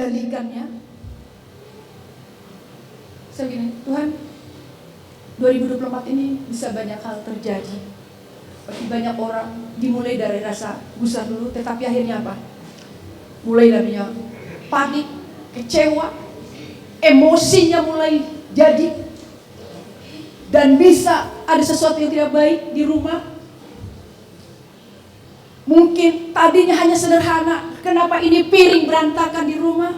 mengendalikannya. Saya gini, Tuhan, 2024 ini bisa banyak hal terjadi. Bagi banyak orang dimulai dari rasa gusar dulu, tetapi akhirnya apa? Mulai dari panik, kecewa, emosinya mulai jadi, dan bisa ada sesuatu yang tidak baik di rumah. Mungkin tadinya hanya sederhana, kenapa ini piring berantakan di rumah?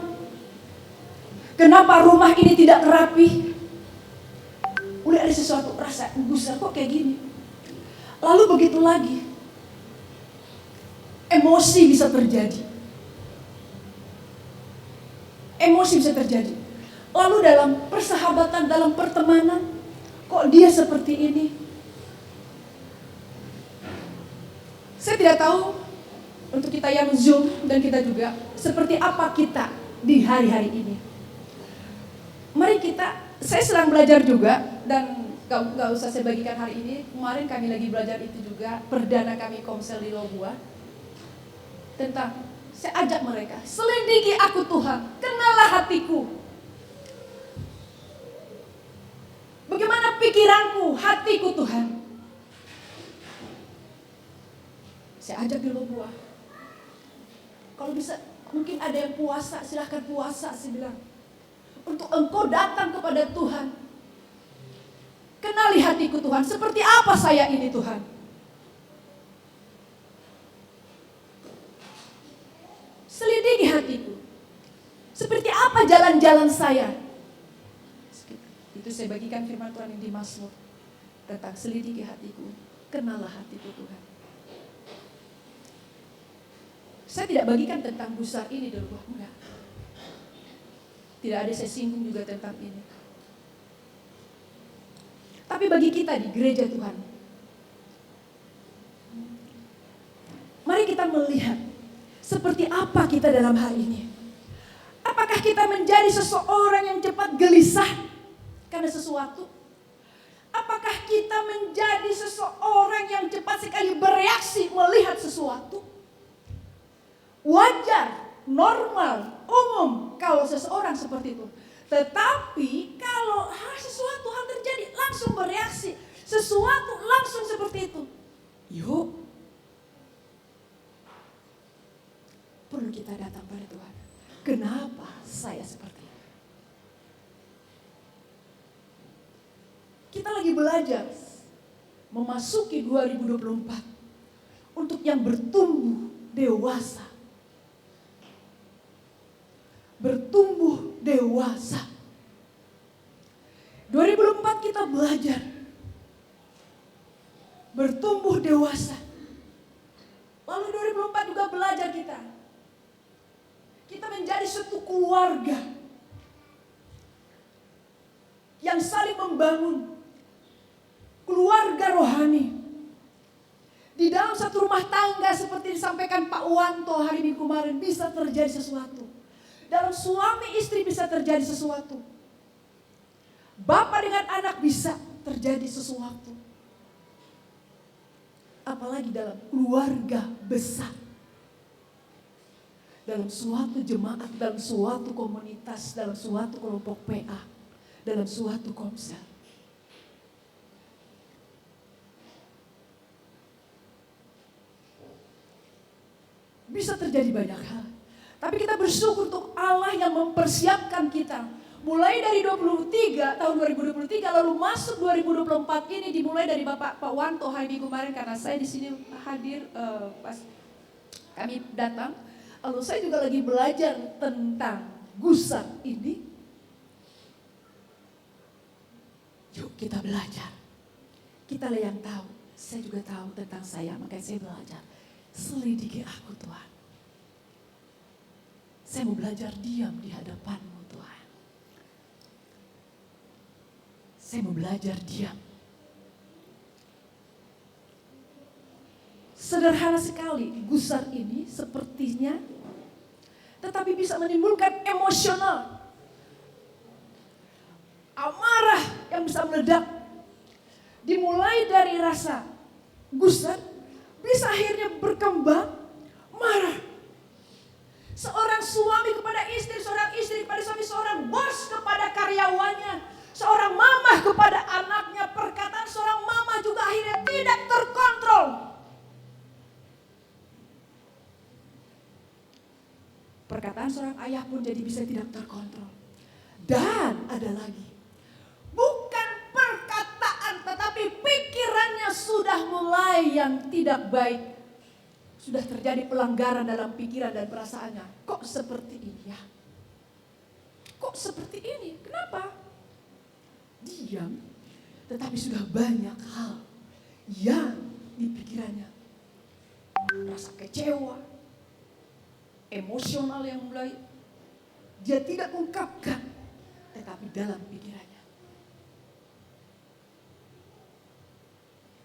Kenapa rumah ini tidak rapi? Mulai ada sesuatu rasa gusar, kok kayak gini? Lalu begitu lagi, emosi bisa terjadi. Emosi bisa terjadi. Lalu dalam persahabatan, dalam pertemanan, kok dia seperti ini? Saya tidak tahu untuk kita yang Zoom dan kita juga, seperti apa kita di hari-hari ini. Mari saya sedang belajar juga, dan gak usah saya bagikan hari ini. Kemarin kami lagi belajar itu juga, perdana kami komsel di Lobua. Tentang, saya ajak mereka, selidiki aku Tuhan, kenalah hatiku. Bagaimana pikiranku, hatiku Tuhan. Saya ajak di Lobua. Kalau bisa, mungkin ada yang puasa, silahkan puasa, saya bilang. Untuk engkau datang kepada Tuhan. Kenali hatiku Tuhan, seperti apa saya ini Tuhan. Selidiki hatiku. Seperti apa jalan-jalan saya. Itu saya bagikan firman Tuhan yang di Mazmur. Tentang selidiki hatiku, kenalah hatiku Tuhan. Saya tidak bagikan tentang gusar ini dulu, enggak. Tidak ada saya singgung juga tentang ini. Tapi bagi kita di gereja Tuhan, mari kita melihat seperti apa kita dalam hari ini. Apakah kita menjadi seseorang yang cepat gelisah karena sesuatu? Apakah kita menjadi seseorang yang cepat sekali bereaksi melihat sesuatu? Wajar, normal, umum kalau seseorang seperti itu. Tetapi kalau sesuatu hal terjadi langsung bereaksi, sesuatu langsung seperti itu. Yuk, perlu kita datang pada Tuhan. Kenapa saya seperti ini? Kita lagi belajar memasuki 2024 untuk yang bertumbuh dewasa. Bertumbuh dewasa. 2004 kita belajar bertumbuh dewasa. Lalu 2004 juga belajar kita menjadi suatu keluarga yang saling membangun, keluarga rohani. Di dalam satu rumah tangga seperti disampaikan Pak Wanto hari Minggu kemarin, bisa terjadi sesuatu. Dalam suami istri bisa terjadi sesuatu. Bapak dengan anak bisa terjadi sesuatu. Apalagi dalam keluarga besar. Dalam suatu jemaat, dalam suatu komunitas, dalam suatu kelompok PA, dalam suatu komsel. Bisa terjadi banyak hal. Tapi kita bersyukur untuk Allah yang mempersiapkan kita. Mulai dari tahun 2023 lalu masuk 2024 ini dimulai dari Pak Wanto hari Minggu kemarin, karena saya di sini hadir pas kami datang. Lalu saya juga lagi belajar tentang gusar ini. Yuk kita belajar. Kita lah yang tahu. Saya juga tahu tentang saya, makanya saya belajar. Selidiki aku Tuhan. Saya mau belajar diam di hadapan-Mu Tuhan. Saya mau belajar diam. Sederhana sekali gusar ini sepertinya, tetapi bisa menimbulkan emosional. Amarah yang bisa meledak. Dimulai dari rasa gusar, bisa akhirnya berkembang marah. Seorang suami kepada istri, seorang perasaan seorang ayah pun jadi bisa tidak terkontrol. Dan ada lagi, bukan perkataan tetapi pikirannya sudah mulai yang tidak baik. Sudah terjadi pelanggaran dalam pikiran dan perasaannya. Kok seperti ini ya? Kok seperti ini? Kenapa? Diam, tetapi sudah banyak hal yang di pikirannya. Rasa kecewa, emosional yang mulai dia tidak ungkapkan, tetapi dalam pikirannya.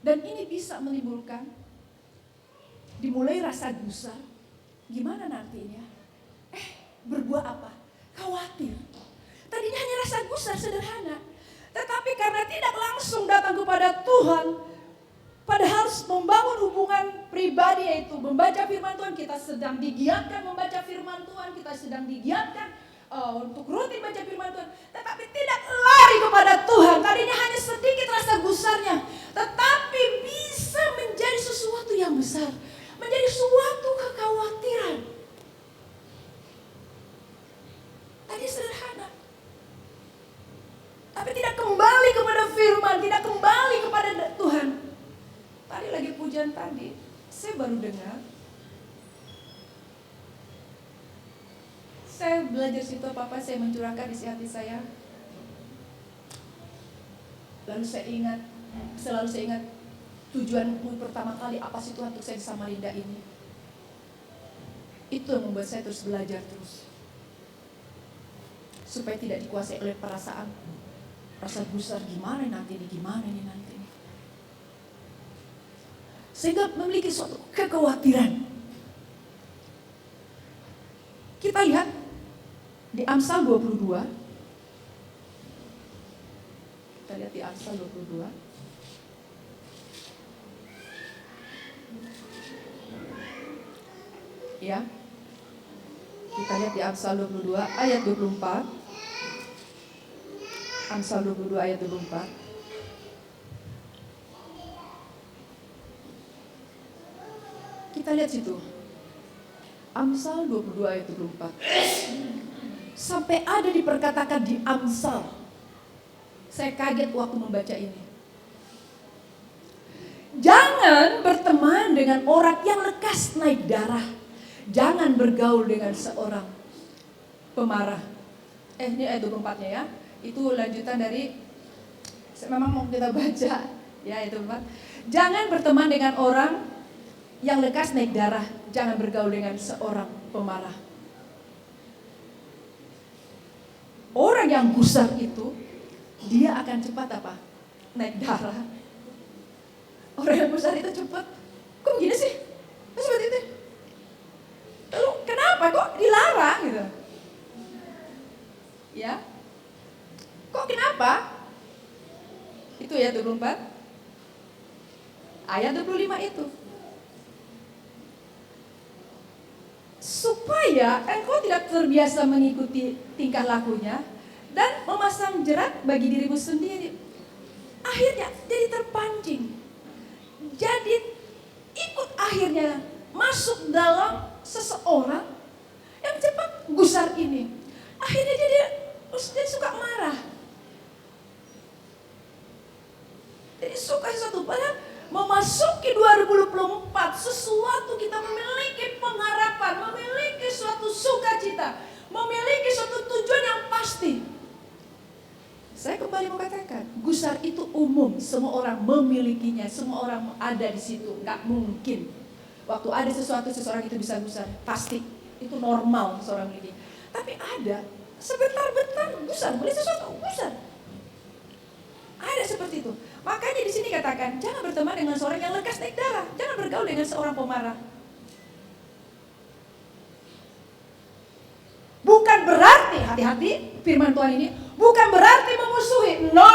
Dan ini bisa menimbulkan, dimulai rasa gusar. Gimana nantinya? Berbuat apa? Khawatir. Tadinya hanya rasa gusar sederhana, tetapi karena tidak langsung datang kepada Tuhan, padahal membangun hubungan pribadi, yaitu membaca firman Tuhan. Kita sedang digiatkan membaca firman Tuhan, kita sedang digiatkan untuk rutin baca firman Tuhan, tetapi tidak lari kepada Tuhan. Tadinya hanya sedikit rasa gusarnya, tetapi bisa menjadi sesuatu yang besar, menjadi suatu kekhawatiran. Tadi sederhana, tapi tidak kembali kepada firman, tidak kembali kepada Tuhan. Tadi lagi pujian tadi, saya baru dengar. Saya belajar situ apa-apa saya mencurahkan isi hati saya. Lalu selalu saya ingat tujuanmu pertama kali apa sih Tuhan untuk saya di Samarinda ini. Itu yang membuat saya terus belajar terus. Supaya tidak dikuasai oleh perasaan. Rasa gusar gimana nanti ini. Sehingga memiliki suatu kekhawatiran. Kita lihat di Amsal 22. Kita lihat di Amsal 22. Ya. Kita lihat di Amsal 22 ayat 24. Amsal 22 ayat 24. Kita lihat situ. Amsal 22 ayat 24. Sampai ada diperkatakan di Amsal. Saya kaget waktu membaca ini. Jangan berteman dengan orang yang lekas naik darah. Jangan bergaul dengan seorang pemarah. Ini ayat 24-nya ya. Itu lanjutan dari, memang mau kita baca ya, ayat 24. Jangan berteman dengan orang yang lekas naik darah, jangan bergaul dengan seorang pemarah. Orang yang gusar itu, dia akan cepat apa? Naik darah. Orang yang gusar itu cepat. Kok begini sih? Kok seperti itu? Lalu kenapa kok dilarang gitu? Ya? Kok kenapa? Itu ya 24. Ayat 25 itu. Supaya engkau tidak terbiasa mengikuti tingkah lakunya dan memasang jerat bagi dirimu sendiri. Akhirnya jadi terpancing. Jadi ikut akhirnya masuk dalam seseorang yang cepat gusar ini. Akhirnya jadi suka marah. Jadi suka sesuatu. Padahal memasuki 2024, sesuatu kita memiliki pengharapan, memiliki suatu sukacita, memiliki suatu tujuan yang pasti. Saya kembali mengatakan, gusar itu umum, semua orang memilikinya, semua orang ada di situ, nggak mungkin. Waktu ada sesuatu, seseorang itu bisa gusar, pasti itu normal seorang memiliki. Tapi ada sebentar-bentar gusar, beli sesuatu gusar. Ada seperti itu. Makanya di sini katakan, jangan berteman dengan seorang yang lekas naik darah, jangan bergaul dengan seorang pemarah. Bukan berarti, hati-hati firman Tuhan ini, bukan berarti memusuhi. No,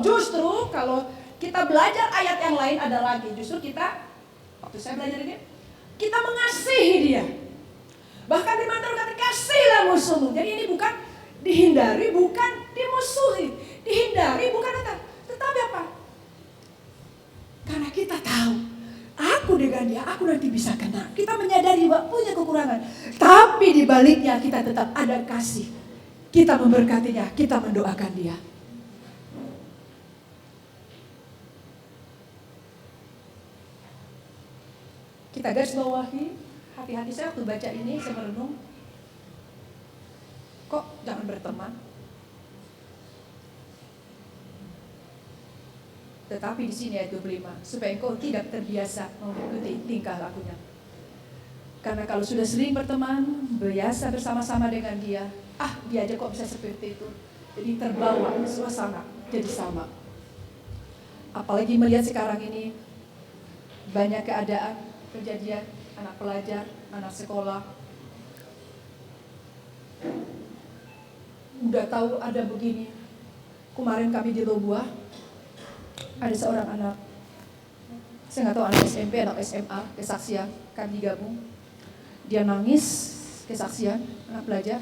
justru kalau kita belajar ayat yang lain ada lagi. Justru kita, waktu saya belajar ini, kita mengasihi dia. Bahkan firman Tuhan kata, kasihilah musuhmu. Jadi ini bukan dihindari, bukan dimusuhi. Dihindari bukan apa, tetapi apa? Karena kita tahu, aku dengan dengan dia, aku nanti bisa kena. Kita menyadari bahwa punya kekurangan. Tapi di baliknya kita tetap ada kasih. Kita memberkatinya, kita mendoakan dia. Kita garis bawahi, hati-hati saya waktu baca ini, saya merenung. Kok jangan berteman? Tetapi di sini ayat 25, supaya engkau tidak terbiasa mengikuti tingkah lakunya. Karena kalau sudah sering berteman, biasa bersama-sama dengan dia, dia aja kok bisa seperti itu. Jadi terbawa suasana jadi sama. Apalagi melihat sekarang ini banyak keadaan, kejadian anak pelajar, anak sekolah. Udah tahu ada begini. Kemarin kami di Lobuah, ada seorang anak, saya nggak tahu anak SMP, anak SMA, kesaksian, kami gabung. Dia nangis, kesaksian, anak pelajar.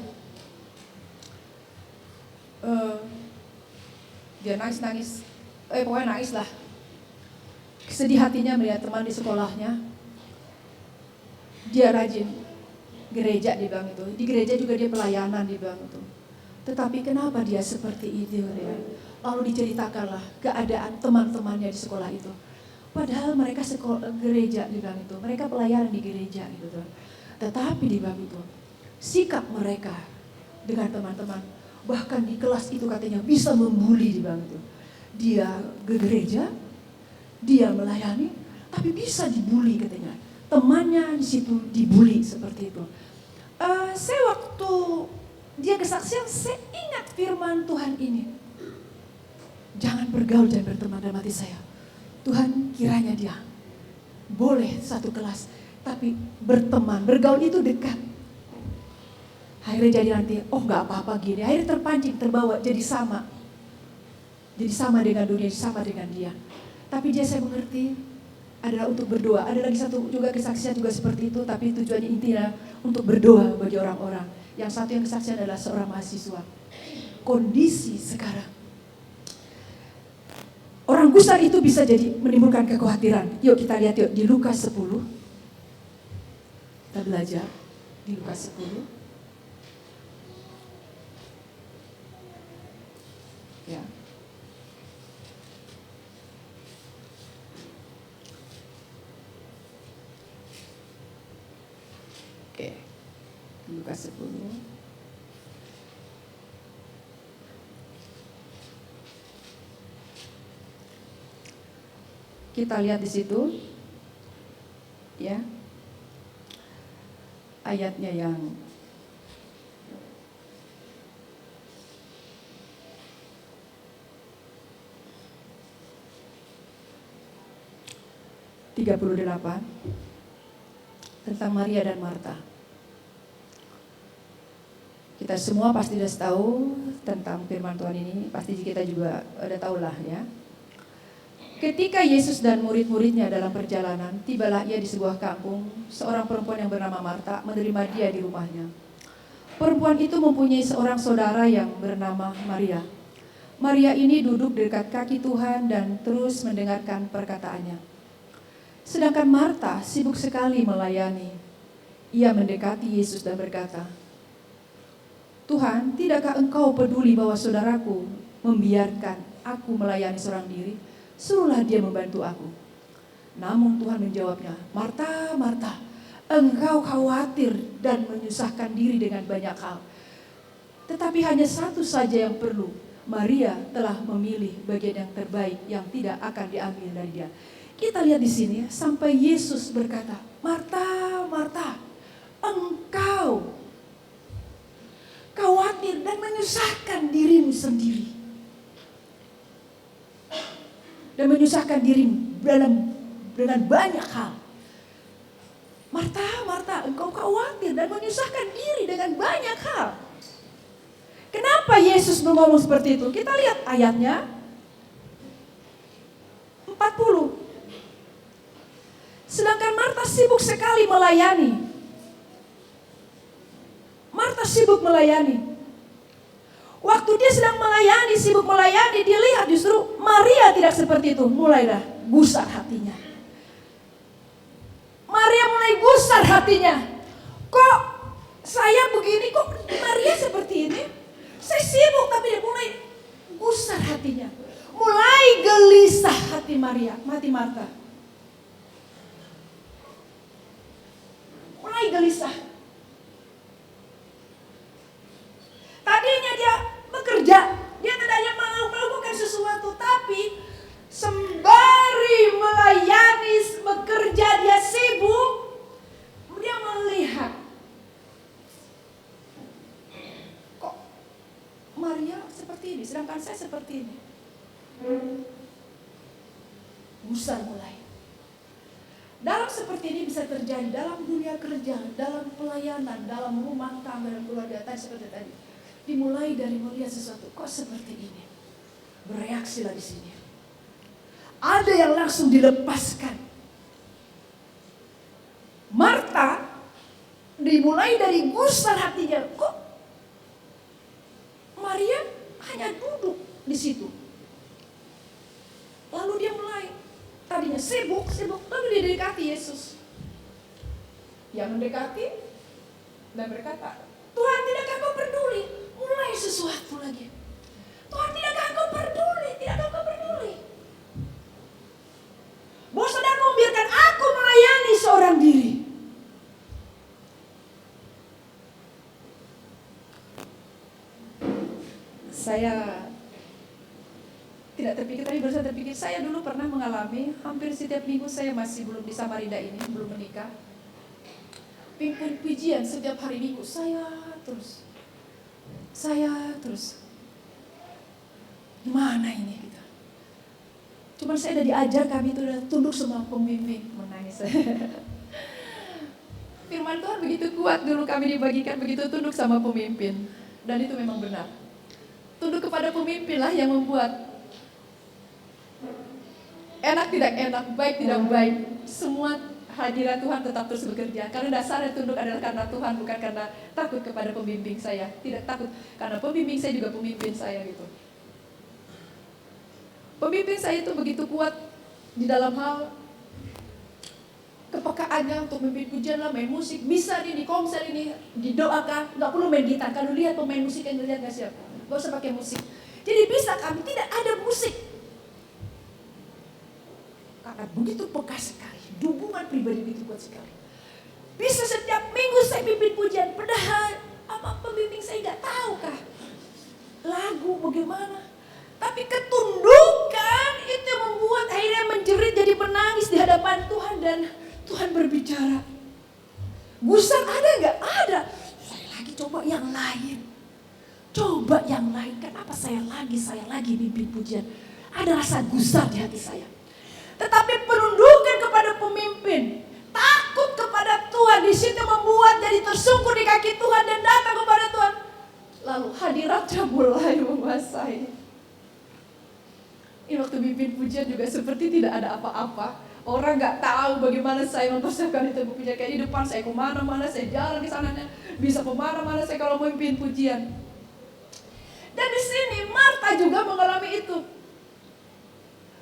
Dia nangis, pokoknya nangis lah. Sedih hatinya melihat teman di sekolahnya. Dia rajin gereja, dia bilang itu. Di gereja juga dia pelayanan, dia bilang itu. Tetapi kenapa dia seperti itu? Lalu diceritakanlah keadaan teman-temannya di sekolah itu. Padahal mereka sekolah gereja, dia bilang itu. Mereka pelayanan di gereja gitu. Tetapi dia bilang itu, sikap mereka dengan teman-teman, bahkan di kelas itu katanya bisa membuli, dia bilang itu. Dia ke gereja, dia melayani, tapi bisa dibully katanya. Temannya di situ dibully seperti itu. Saya waktu dia kesaksian, saya ingat firman Tuhan ini. Jangan bergaul, jangan berteman dalam hati saya. Tuhan kiranya dia boleh satu kelas, tapi berteman, bergaul itu dekat. Akhirnya jadi nanti, gak apa-apa gini. Akhirnya terpancing, terbawa, jadi sama. Jadi sama dengan dunia, sama dengan dia. Tapi dia, saya mengerti, adalah untuk berdoa. Ada lagi satu juga kesaksian juga seperti itu, tapi tujuannya intinya untuk berdoa bagi orang-orang. Yang satu yang kesaksian adalah seorang mahasiswa. Kondisi sekarang, orang gusar itu bisa jadi menimbulkan kekhawatiran. Yuk kita lihat yuk di Lukas 10. Kita belajar di Lukas 10. Ya. Oke. Lukas 10. Kita lihat di situ, ya, ayatnya yang (38) tentang Maria dan Marta. Kita semua pasti sudah tahu tentang firman Tuhan ini, pasti kita juga udah tahu lah ya. Ketika Yesus dan murid-muridnya dalam perjalanan, tibalah ia di sebuah kampung. Seorang perempuan yang bernama Marta menerima dia di rumahnya. Perempuan itu mempunyai seorang saudara yang bernama Maria. Maria ini duduk dekat kaki Tuhan dan terus mendengarkan perkataannya. Sedangkan Marta sibuk sekali melayani. Ia mendekati Yesus dan berkata, "Tuhan, tidakkah engkau peduli bahwa saudaraku membiarkan aku melayani seorang diri? Suruhlah dia membantu aku." Namun Tuhan menjawabnya, "Marta, Marta, engkau khawatir dan menyusahkan diri dengan banyak hal. Tetapi hanya satu saja yang perlu. Maria telah memilih bagian yang terbaik yang tidak akan diambil dari dia." Kita lihat di sini sampai Yesus berkata, "Marta, Marta, engkau khawatir dan menyusahkan dirimu sendiri. Dan menyusahkan dirimu dengan banyak hal. Marta, Marta, engkau khawatir dan menyusahkan diri dengan banyak hal." Kenapa Yesus ngomong seperti itu? Kita lihat ayatnya 40. Sedangkan Marta sibuk sekali melayani. Marta sibuk melayani. Waktu dia sedang melayani, sibuk melayani, dia lihat justru Maria tidak seperti itu. Mulailah gusar hatinya. Maria mulai gusar hatinya. Kok saya begini, kok Maria seperti ini? Saya sibuk, tapi dia mulai gusar hatinya. Mulai gelisah hati Maria, hati Marta. Mulai gelisah. Tadinya dia bekerja, dia tidak hanya melakukan sesuatu, tapi sembari melayani, bekerja, dia sibuk. Dia melihat, kok Maria seperti ini, sedangkan saya seperti ini. Gusar mulai. Dalam seperti ini bisa terjadi dalam dunia kerja, dalam pelayanan, dalam rumah tangga dan keluarga tadi seperti tadi. Dimulai dari melihat sesuatu, kok seperti ini. Bereaksilah di sini. Ada yang langsung dilepaskan. Marta dimulai dari gusar hatinya, kok Maria hanya duduk di situ. Lalu dia mulai, tadinya sibuk, lalu dia mendekati Yesus. Yang mendekati dan berkata, Tuhan, tidakkah kau peduli? Mulai sesuatu lagi. Tuhan, tidakkah kau peduli? Tidakkah kau peduli? Bahwa saudara membiarkan aku melayani seorang diri. Saya tidak terpikir, tapi barusan terpikir, saya dulu pernah mengalami, hampir setiap minggu saya masih belum di Samarinda ini, belum menikah. Pimpin pujian setiap hari minggu, saya terus. Gimana ini kita? Cuman saya udah diajar, kami itu udah tunduk sama pemimpin, menangis. Firman Tuhan begitu kuat dulu kami dibagikan, begitu tunduk sama pemimpin. Dan itu memang benar. Tunduk kepada pemimpin lah yang membuat enak tidak enak, baik tidak baik, semua hadirat Tuhan tetap terus bekerja. Karena dasarnya tunduk adalah karena Tuhan, bukan karena takut kepada pembimbing saya. Tidak takut, karena pembimbing saya juga pemimpin saya gitu. Pemimpin saya itu begitu kuat di dalam hal kepekaannya untuk memimpin pujian lah, main musik, bisa nih di konser ini, didoakan, nggak perlu main gitar. Kalau lihat pemain musik yang dilihat nggak siap, nggak usah pakai musik. Jadi bisa kami tidak ada musik. Karena begitu peka sekali, hubungan pribadi begitu kuat sekali. Bisa setiap minggu saya pimpin pujian, padahal apa pembimbing saya nggak tahu kah lagu bagaimana. Tapi ketundukan itu membuat akhirnya menjerit jadi menangis di hadapan Tuhan dan Tuhan berbicara. Gusar ada nggak? Ada. Saya lagi coba yang lain. Coba yang lain. Kenapa saya lagi pimpin pujian? Ada rasa gusar di hati saya. Tetapi penundukan kepada pemimpin, takut kepada Tuhan, di situ membuat jadi tersungkur di kaki Tuhan dan datang kepada Tuhan. Lalu hadiratnya mulai menguasai. Ini waktu pimpin pujian juga seperti tidak ada apa-apa. Orang nggak tahu bagaimana saya mempersiapkan itu pujian. Kayak di depan saya kemana-mana, saya jalan di sana, bisa kemana-mana saya kalau memimpin pujian. Dan di sini Marta juga mengalami itu.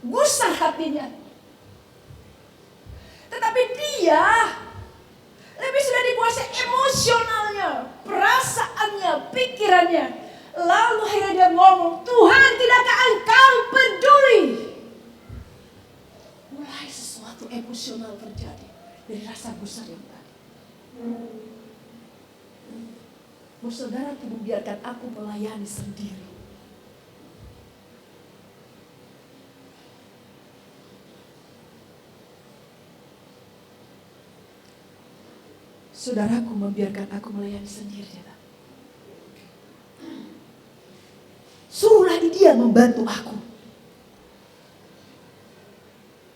Gusar hatinya. Tetapi dia lebih sudah dikuasai emosionalnya, perasaannya, pikirannya. Lalu akhirnya dia ngomong, Tuhan, tidakkah engkau peduli? Mulai sesuatu emosional terjadi dari rasa gusar yang tadi. Saudara, biarkan aku melayani sendiri. Saudaraku, membiarkan aku melayani sendiri. Suruhlah dia membantu aku.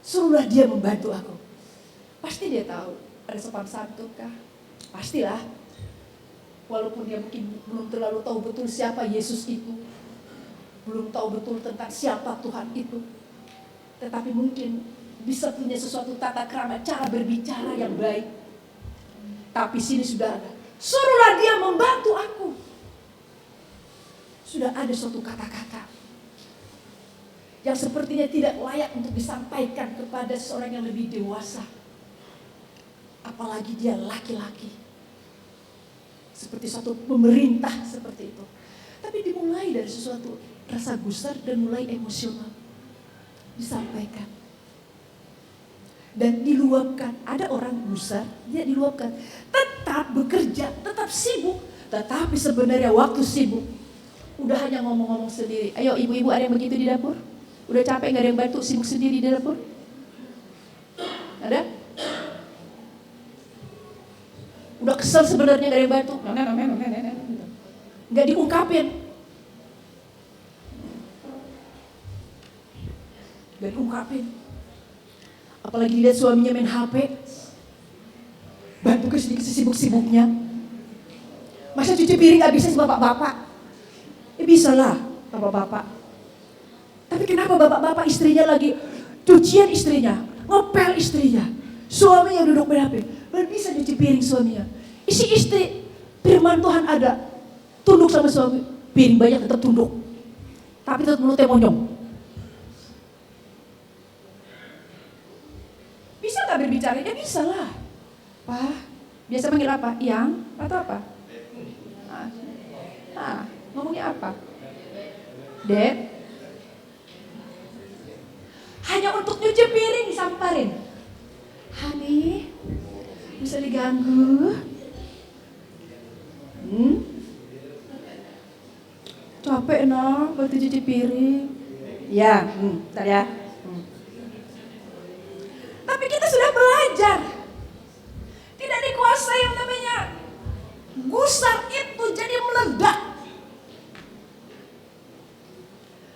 Suruhlah dia membantu aku. Pasti dia tahu ada sopan santun kah? Pastilah. Walaupun dia mungkin belum terlalu tahu betul siapa Yesus itu. Belum tahu betul tentang siapa Tuhan itu. Tetapi mungkin bisa punya sesuatu tata krama, cara berbicara yang baik. Tapi sini sudah ada. Suruhlah dia membantu aku. Sudah ada suatu kata-kata yang sepertinya tidak layak untuk disampaikan kepada seorang yang lebih dewasa. apalagi dia laki-laki. Seperti suatu pemerintah seperti itu. Tapi dimulai dari sesuatu rasa gusar dan mulai emosional. Disampaikan. Dan diluapkan. Ada orang gusar, dia diluapkan. Tetap bekerja, tetap sibuk. Tetapi sebenarnya waktu sibuk, udah hanya ngomong-ngomong sendiri. Ayo ibu-ibu, ada yang begitu di dapur? Udah capek gak ada yang bantu, sibuk sendiri di dapur? Ada? Udah kesel sebenarnya gak ada yang bantu. Gak diungkapin. Gak diungkapin. Apalagi lihat suaminya main HP. Bantu ke sedikit sibuk-sibuknya. Masa cuci piring gak bisa sih bapak-bapak? Bisa lah bapak-bapak. Tapi kenapa bapak-bapak istrinya lagi cucian istrinya, ngepel istrinya, suaminya duduk main HP, belum bisa cuci piring suaminya. Isi istri, firman Tuhan ada, tunduk sama suami, piring banyak tetap tunduk, tapi tetap mulutnya monyong. Bisa gak berbicara? Ya bisa lah. Pak, biasa panggil apa? Yang atau apa? Ngomongnya apa? Dad? Hanya untuk nyuci piring disamparin. Honey, bisa diganggu? Capek no, bantu cuci piring. Ya, bentar ya. Tapi kita sudah belajar. Tidak dikuasai yang namanya gusar itu jadi meledak.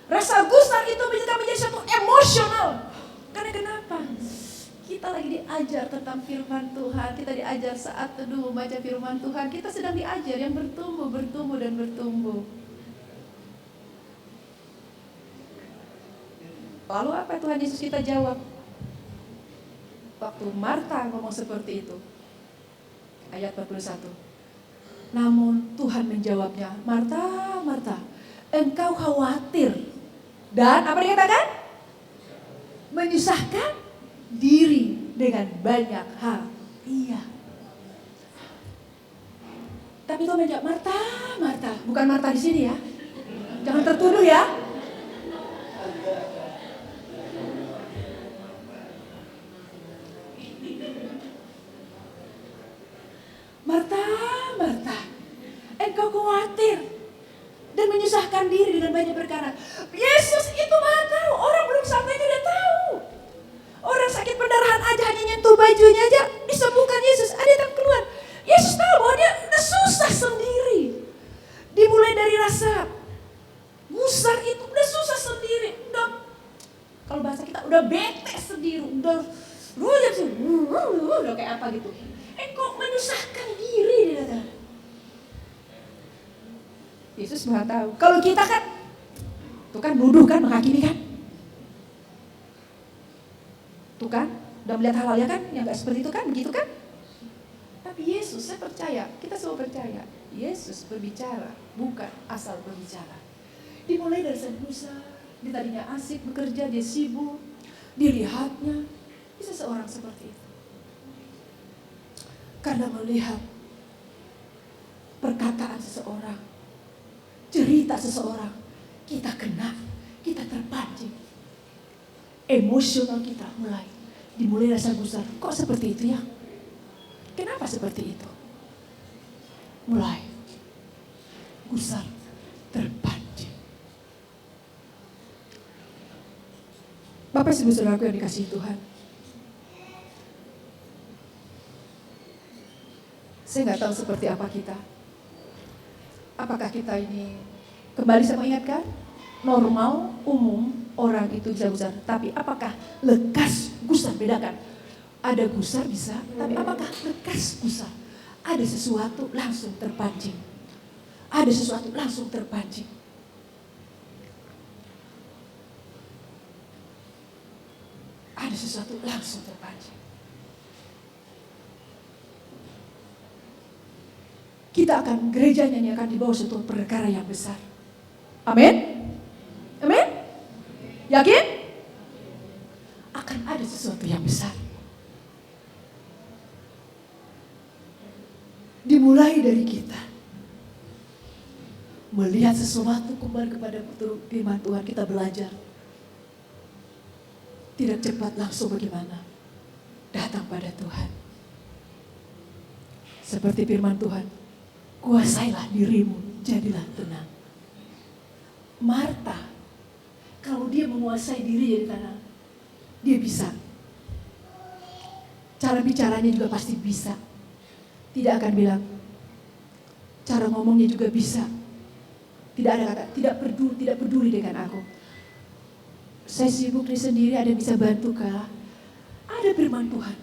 Rasa gusar itu menjadi satu emosional. Karena kenapa? Kita lagi diajar tentang firman Tuhan. Kita diajar saat teduh membaca firman Tuhan. Kita sedang diajar yang bertumbuh dan bertumbuh. Lalu apa Tuhan Yesus kita jawab? Waktu Marta ngomong seperti itu. Ayat 41. Namun Tuhan menjawabnya, Marta, Marta, engkau khawatir. Dan apa dikatakan? Menyusahkan diri dengan banyak hal. Iya. Tapi Tuhan menjawab, Marta, Marta. Bukan Marta di sini ya. Jangan tertuduh ya. Marta, Marta, engkau khawatir dan menyusahkan diri dengan banyak perkara. Yesus itu maha tahu, orang belum sampai itu dia tahu. Orang sakit pendarahan aja hanya nyentuh bajunya aja disembuhkan Yesus, ada yang keluar. Yesus tahu bahwa dia udah susah sendiri. Dimulai dari rasa gusar itu udah susah sendiri, udah kalau bahasa kita udah bete sendiri, udah kayak apa gitu. Kok menyusahkan diri dia. Yesus maha tahu. Kalau kita kan, tuh kan nuduh kan, menghakimi kan. Tuh kan, udah melihat hal-hal ya kan, yang gak seperti itu kan, begitu kan. Tapi Yesus, saya percaya, kita semua percaya, Yesus berbicara, bukan asal berbicara. Dimulai dari sebuah, dia tadinya asik bekerja, dia sibuk, dilihatnya, bisa seorang seperti itu. Karena melihat perkataan seseorang, cerita seseorang, kita kena, kita terpancing. Emosional kita dimulai rasa gusar. Kok seperti itu ya? Kenapa seperti itu? Mulai gusar, terpancing. Bapak Ibu Saudaraku yang dikasihi Tuhan, saya nggak tahu seperti apa kita. Apakah kita ini, kembali saya mengingatkan, normal, umum, orang itu bisa gusar. Tapi apakah lekas gusar? Bedakan. Ada gusar bisa, tapi apakah lekas gusar? Ada sesuatu langsung terpancing. Ada sesuatu langsung terpancing. Ada sesuatu langsung terpancing. Kita akan, gerejanya ini akan dibawa suatu perkara yang besar. Amin? Amin? Yakin? Akan ada sesuatu yang besar. dari kita melihat sesuatu kembali kepada firman Tuhan, kita belajar. Tidak cepat langsung bagaimana datang pada Tuhan. Seperti firman Tuhan, kuasailah dirimu, jadilah tenang. Marta, kalau dia menguasai diri jadi tenang, dia bisa. Cara bicaranya juga pasti bisa. Tidak akan bilang. Cara ngomongnya juga bisa. Tidak ada kata, tidak peduli dengan aku. Saya sibuk di sendiri, ada yang bisa bantu kah? Ada firman Tuhan.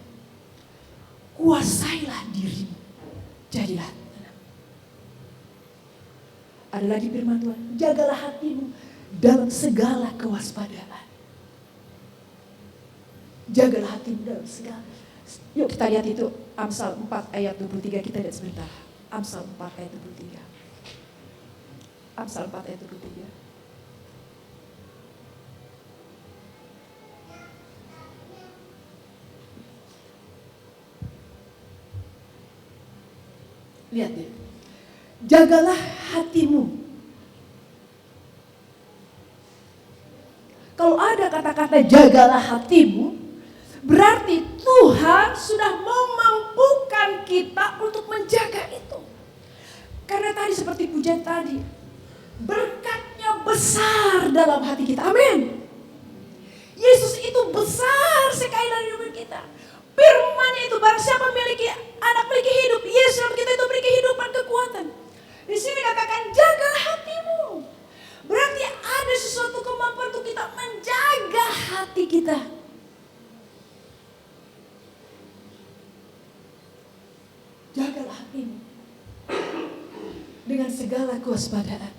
Kuasailah dirimu, jadilah tenang. Ada lagi firman Tuhan, jagalah hatimu dalam segala kewaspadaan. Jagalah hatimu dalam segala. Yuk kita lihat itu Amsal 4 ayat 23, kita lihat sebentar. Amsal 4 ayat 23. Amsal 4 ayat 23. Lihat deh. Jagalah hatimu. Kalau ada kata-kata jagalah hatimu, berarti Tuhan sudah memampukan kita untuk menjaga itu. Karena tadi seperti pujian tadi, berkatnya besar dalam hati kita. Amin. Yesus itu besar sekali dalam hidup kita. Firman-Nya itu barang siapa memiliki anak memiliki hidup, Yesus dalam kita itu beri kehidupan, kekuatan. Di sini katakan jagalah hatimu. Berarti ada sesuatu kemampuan untuk kita menjaga hati kita. Jagalah hatimu dengan segala kewaspadaan.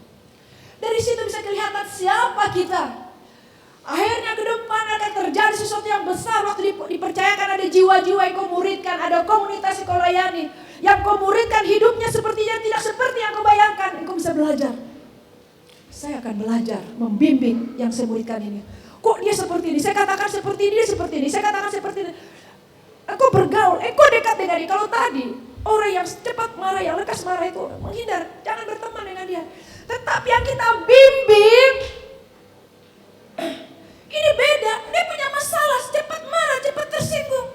Dari situ bisa kelihatan siapa kita. Akhirnya ke depan akan terjadi sesuatu yang besar waktu dipercayakan ada jiwa-jiwa yang kau muridkan, ada komunitas yang kau layani, yang kau muridkan hidupnya sepertinya tidak seperti yang kau bayangkan. Engkau bisa belajar. Saya akan belajar membimbing yang saya muridkan ini. Kok dia seperti ini? Saya katakan seperti ini, dia seperti ini. Saya katakan seperti ini. Engkau bergaul, engkau dekat dengan dia. Kalau tadi orang yang cepat marah, yang lekas marah itu menghindar, jangan berteman dengan dia. Tetapi yang kita bimbing, ini beda. Dia punya masalah, cepat marah, cepat tersinggung.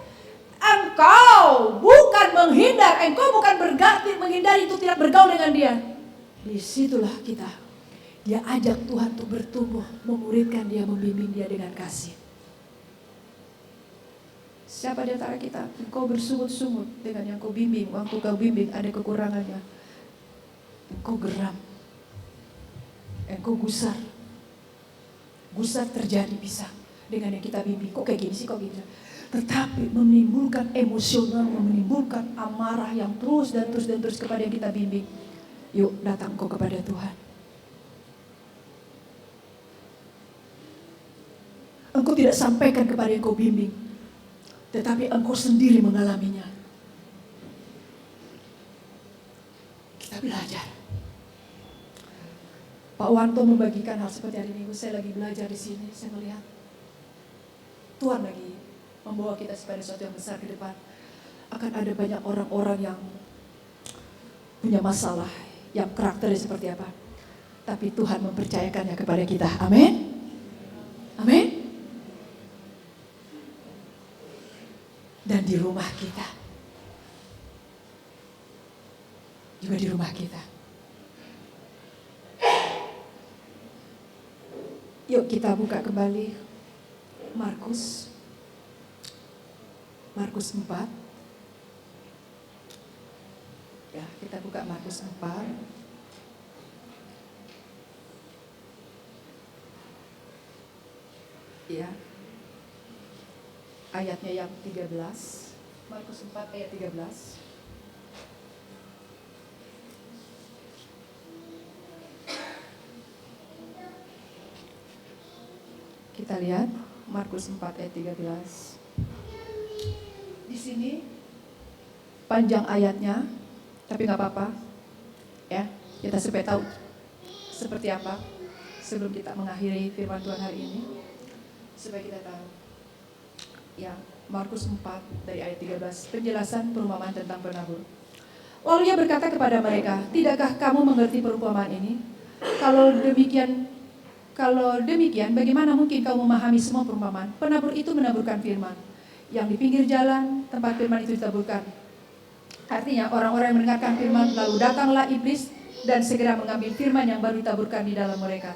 Engkau bukan menghindar, engkau bukan berganti menghindari itu tidak bergaul dengan dia. Disitulah kita. Dia ajak Tuhan untuk bertumbuh, memuridkan dia, membimbing dia dengan kasih. Siapa di antara kita, engkau bersungut-sungut dengan yang kau bimbing, waktu kau bimbing ada kekurangannya. Engkau geram, engkau gusar. Gusar terjadi bisa dengan yang kita bimbing. Kok kayak gini sih, kok gitu. Tetapi menimbulkan emosional, menimbulkan amarah yang terus dan terus kepada yang kita bimbing. Yuk datang kau kepada Tuhan. Engkau tidak sampaikan kepada yang kau bimbing, tetapi engkau sendiri mengalaminya. Kita belajar. Pak Wanto membagikan hal seperti hari Minggu. Saya lagi belajar di sini. Saya melihat Tuhan lagi membawa kita kepada sesuatu yang besar ke depan. Akan ada banyak orang-orang yang punya masalah, yang karakternya seperti apa. Tapi Tuhan mempercayakannya kepada kita. Amin. Amin. Dan di rumah kita, juga di rumah kita. Yuk kita buka kembali Markus 4. Ya, kita buka Markus 4. Ya. Ayatnya yang 13. Markus 4 ayat 13. Kita lihat Markus 4 ayat 13. Di sini panjang ayatnya, tapi nggak apa-apa. Ya, kita supaya tahu seperti apa sebelum kita mengakhiri firman Tuhan hari ini. Supaya kita tahu. Ya, Markus 4 dari ayat 13, penjelasan perumpamaan tentang penabur. Lalu ia berkata kepada mereka, tidakkah kamu mengerti perumpamaan ini? Kalau demikian, bagaimana mungkin kamu memahami semua perumpamaan? Penabur itu menaburkan firman. Yang di pinggir jalan, tempat firman itu ditaburkan. Artinya orang-orang yang mendengarkan firman, lalu datanglah iblis dan segera mengambil firman yang baru ditaburkan di dalam mereka.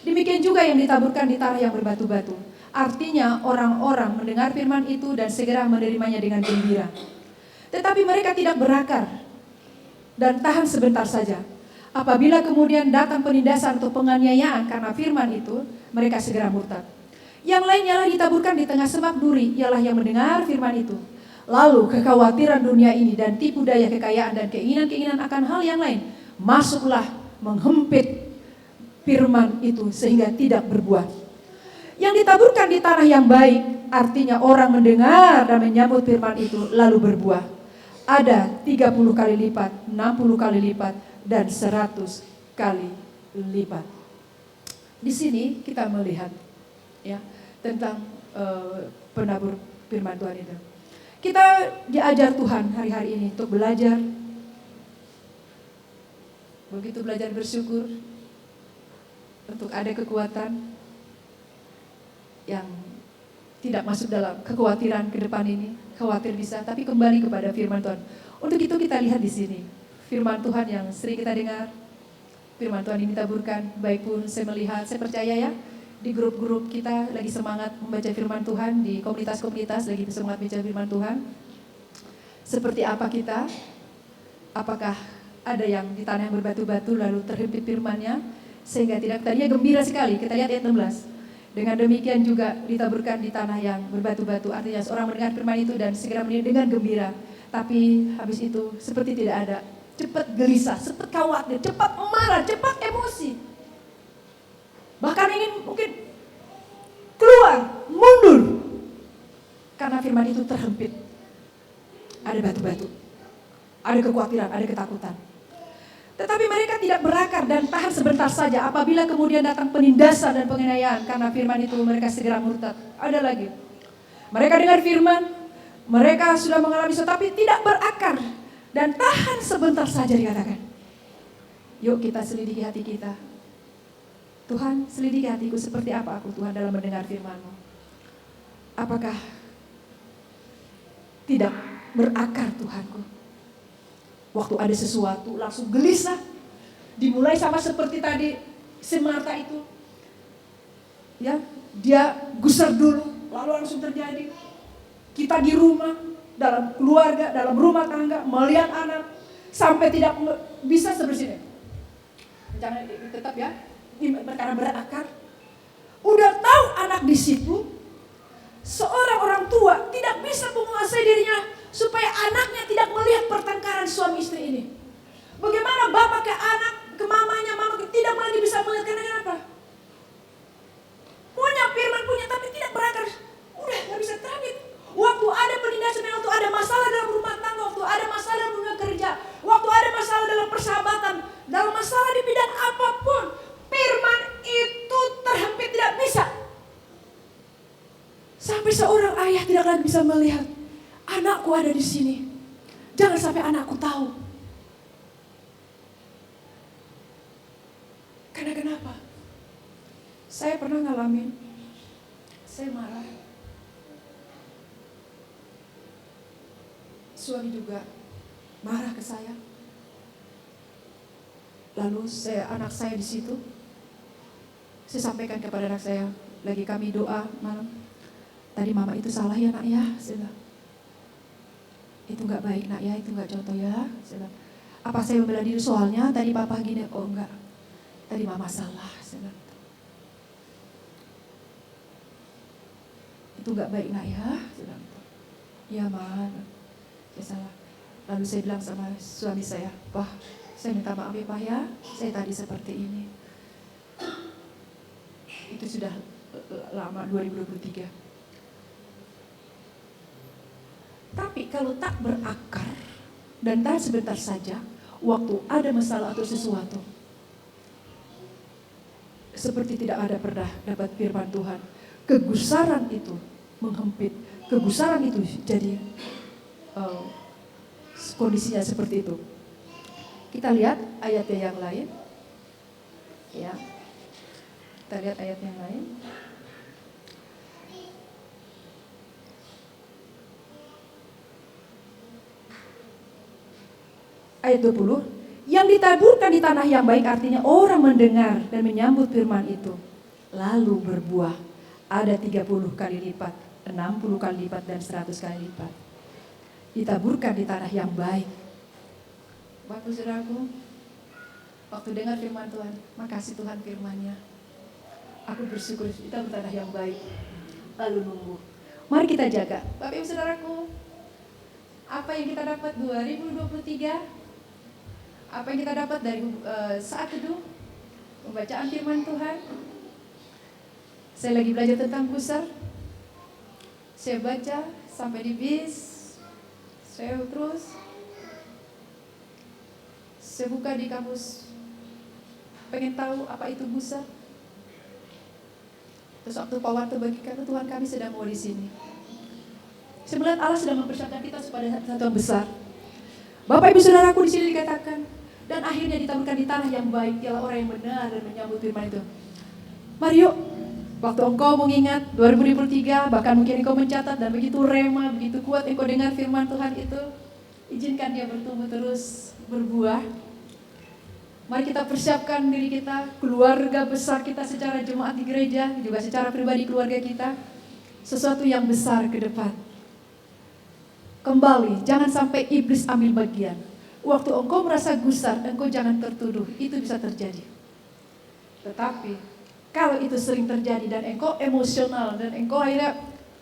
Demikian juga yang ditaburkan di tanah yang berbatu-batu. Artinya orang-orang mendengar firman itu dan segera menerimanya dengan gembira. Tetapi mereka tidak berakar dan tahan sebentar saja. Apabila kemudian datang penindasan atau penganiayaan karena firman itu, mereka segera murtad. Yang lain ialah ditaburkan di tengah semak duri, ialah yang mendengar firman itu. Lalu kekhawatiran dunia ini dan tipu daya kekayaan dan keinginan-keinginan akan hal yang lain masuklah menghempit firman itu sehingga tidak berbuah. Yang ditaburkan di tanah yang baik, artinya orang mendengar dan menyambut firman itu lalu berbuah. Ada 30 kali lipat, 60 kali lipat, dan 100 kali lipat. Di sini kita melihat ya tentang penabur firman Tuhan itu. Kita diajar Tuhan hari-hari ini untuk belajar. Begitu belajar bersyukur, untuk ada kekuatan yang tidak masuk dalam kekhawatiran ke depan ini. Khawatir bisa, tapi kembali kepada firman Tuhan. Untuk itu kita lihat di sini firman Tuhan yang sering kita dengar. Firman Tuhan ini taburkan, baik pun saya melihat, saya percaya ya, di grup-grup kita lagi semangat membaca firman Tuhan, di komunitas-komunitas lagi semangat membaca firman Tuhan. Seperti apa kita? Apakah ada yang di tanah yang berbatu-batu lalu terhimpit firman-Nya sehingga tidak, tadinya gembira sekali. Kita lihat ayat 16. Dengan demikian juga ditaburkan di tanah yang berbatu-batu, artinya seorang mendengar firman itu dan segera dengan gembira. Tapi habis itu seperti tidak ada, cepat gelisah, cepat khawatir, cepat marah, cepat emosi. Bahkan ingin mungkin keluar, mundur. Karena firman itu terhempit. Ada batu-batu, ada kekhawatiran, ada ketakutan. Tetapi mereka tidak berakar dan tahan sebentar saja. Apabila kemudian datang penindasan dan penganiayaan karena firman itu, mereka segera murtad. Ada lagi. Mereka dengar firman, mereka sudah mengalami sesuatu, tapi tidak berakar dan tahan sebentar saja dikatakan. Yuk kita selidiki hati kita. Tuhan, selidiki hatiku seperti apa aku Tuhan dalam mendengar firman-Mu. Apakah tidak berakar Tuhanku? Waktu ada sesuatu langsung gelisah. Dimulai sama seperti tadi si Marta itu. Ya, dia gusar dulu, lalu langsung terjadi. Kita di rumah, dalam keluarga, dalam rumah tangga, melihat anak sampai tidak bisa seperti ini. Jangan tetap ya, karena berakar. Udah tahu anak di situ, seorang orang tua tidak bisa menguasai dirinya supaya anaknya tidak melihat pertengkaran suami istri ini. Bagaimana bapak ke anak, ke mamanya, mama tidak lagi bisa melihat karena kenapa? Punya firman, punya tapi tidak berakar. Udah gak bisa terbit. Waktu ada penindasan, waktu ada masalah dalam rumah tangga, waktu ada masalah dalam dunia kerja, waktu ada masalah dalam persahabatan, dalam masalah di bidang apapun, firman itu terhempit, tidak bisa. Sampai seorang ayah tidak lagi bisa melihat. Anakku ada di sini. Jangan sampai anakku tahu. Karena kenapa? Saya pernah ngalamin. Saya marah. Suami juga marah ke saya. Lalu anak saya di situ. Saya sampaikan kepada anak saya, lagi kami doa malam. Tadi mama itu salah ya nak ya. Saya bilang, itu gak baik nak ya, itu gak contoh ya. Saya bilang, apa saya membela diri soalnya tadi papa gini? Oh enggak, tadi mama salah. Saya bilang, itu gak baik nak ya. Saya bilang, ya man, saya salah. Lalu saya bilang sama suami saya, Pak, saya minta maaf ya Pak ya, saya tadi seperti ini. Itu sudah lama, 2023. Tapi kalau tak berakar dan tahan sebentar saja, waktu ada masalah atau sesuatu, seperti tidak ada pernah dapat firman Tuhan. Kegusaran itu menghempit, kegusaran itu jadi kondisinya seperti itu. Kita lihat ayatnya yang lain. Ya. Kita lihat ayat yang lain. Ayat 20, yang ditaburkan di tanah yang baik artinya orang mendengar dan menyambut firman itu, lalu berbuah. Ada 30 kali lipat, 60 kali lipat, dan 100 kali lipat. Ditaburkan di tanah yang baik. Bapak saudaraku, waktu dengar firman Tuhan, makasih Tuhan firman-Nya. Aku bersyukur kita bertanah yang baik. Lalu nunggu. Mari kita jaga. Bapak Ibu saudaraku, apa yang kita dapat 2023? Apa yang kita dapat dari saat teduh, pembacaan firman Tuhan? Saya lagi belajar tentang gusar. Saya baca sampai di bis. Saya buka di kamus. Pengen tahu apa itu gusar. Terus waktu Pak Warto bagi kata, Tuhan kami sedang mau di sini. Saya melihat Allah sedang mempersiapkan kita supaya satu yang besar. Bapak Ibu saudaraku, di sini dikatakan, dan akhirnya ditaburkan di tanah yang baik, ialah orang yang benar dan menyambut firman itu. Mari yuk, waktu engkau mengingat 2023, bahkan mungkin engkau mencatat dan begitu rema, begitu kuat engkau dengar firman Tuhan itu, izinkan dia bertumbuh terus, berbuah. Mari kita persiapkan diri kita, keluarga besar kita secara jemaat di gereja, juga secara pribadi keluarga kita, sesuatu yang besar ke depan. Kembali, jangan sampai iblis ambil bagian. Waktu engkau merasa gusar, engkau jangan tertuduh, itu bisa terjadi. Tetapi, kalau itu sering terjadi dan engkau emosional, dan engkau akhirnya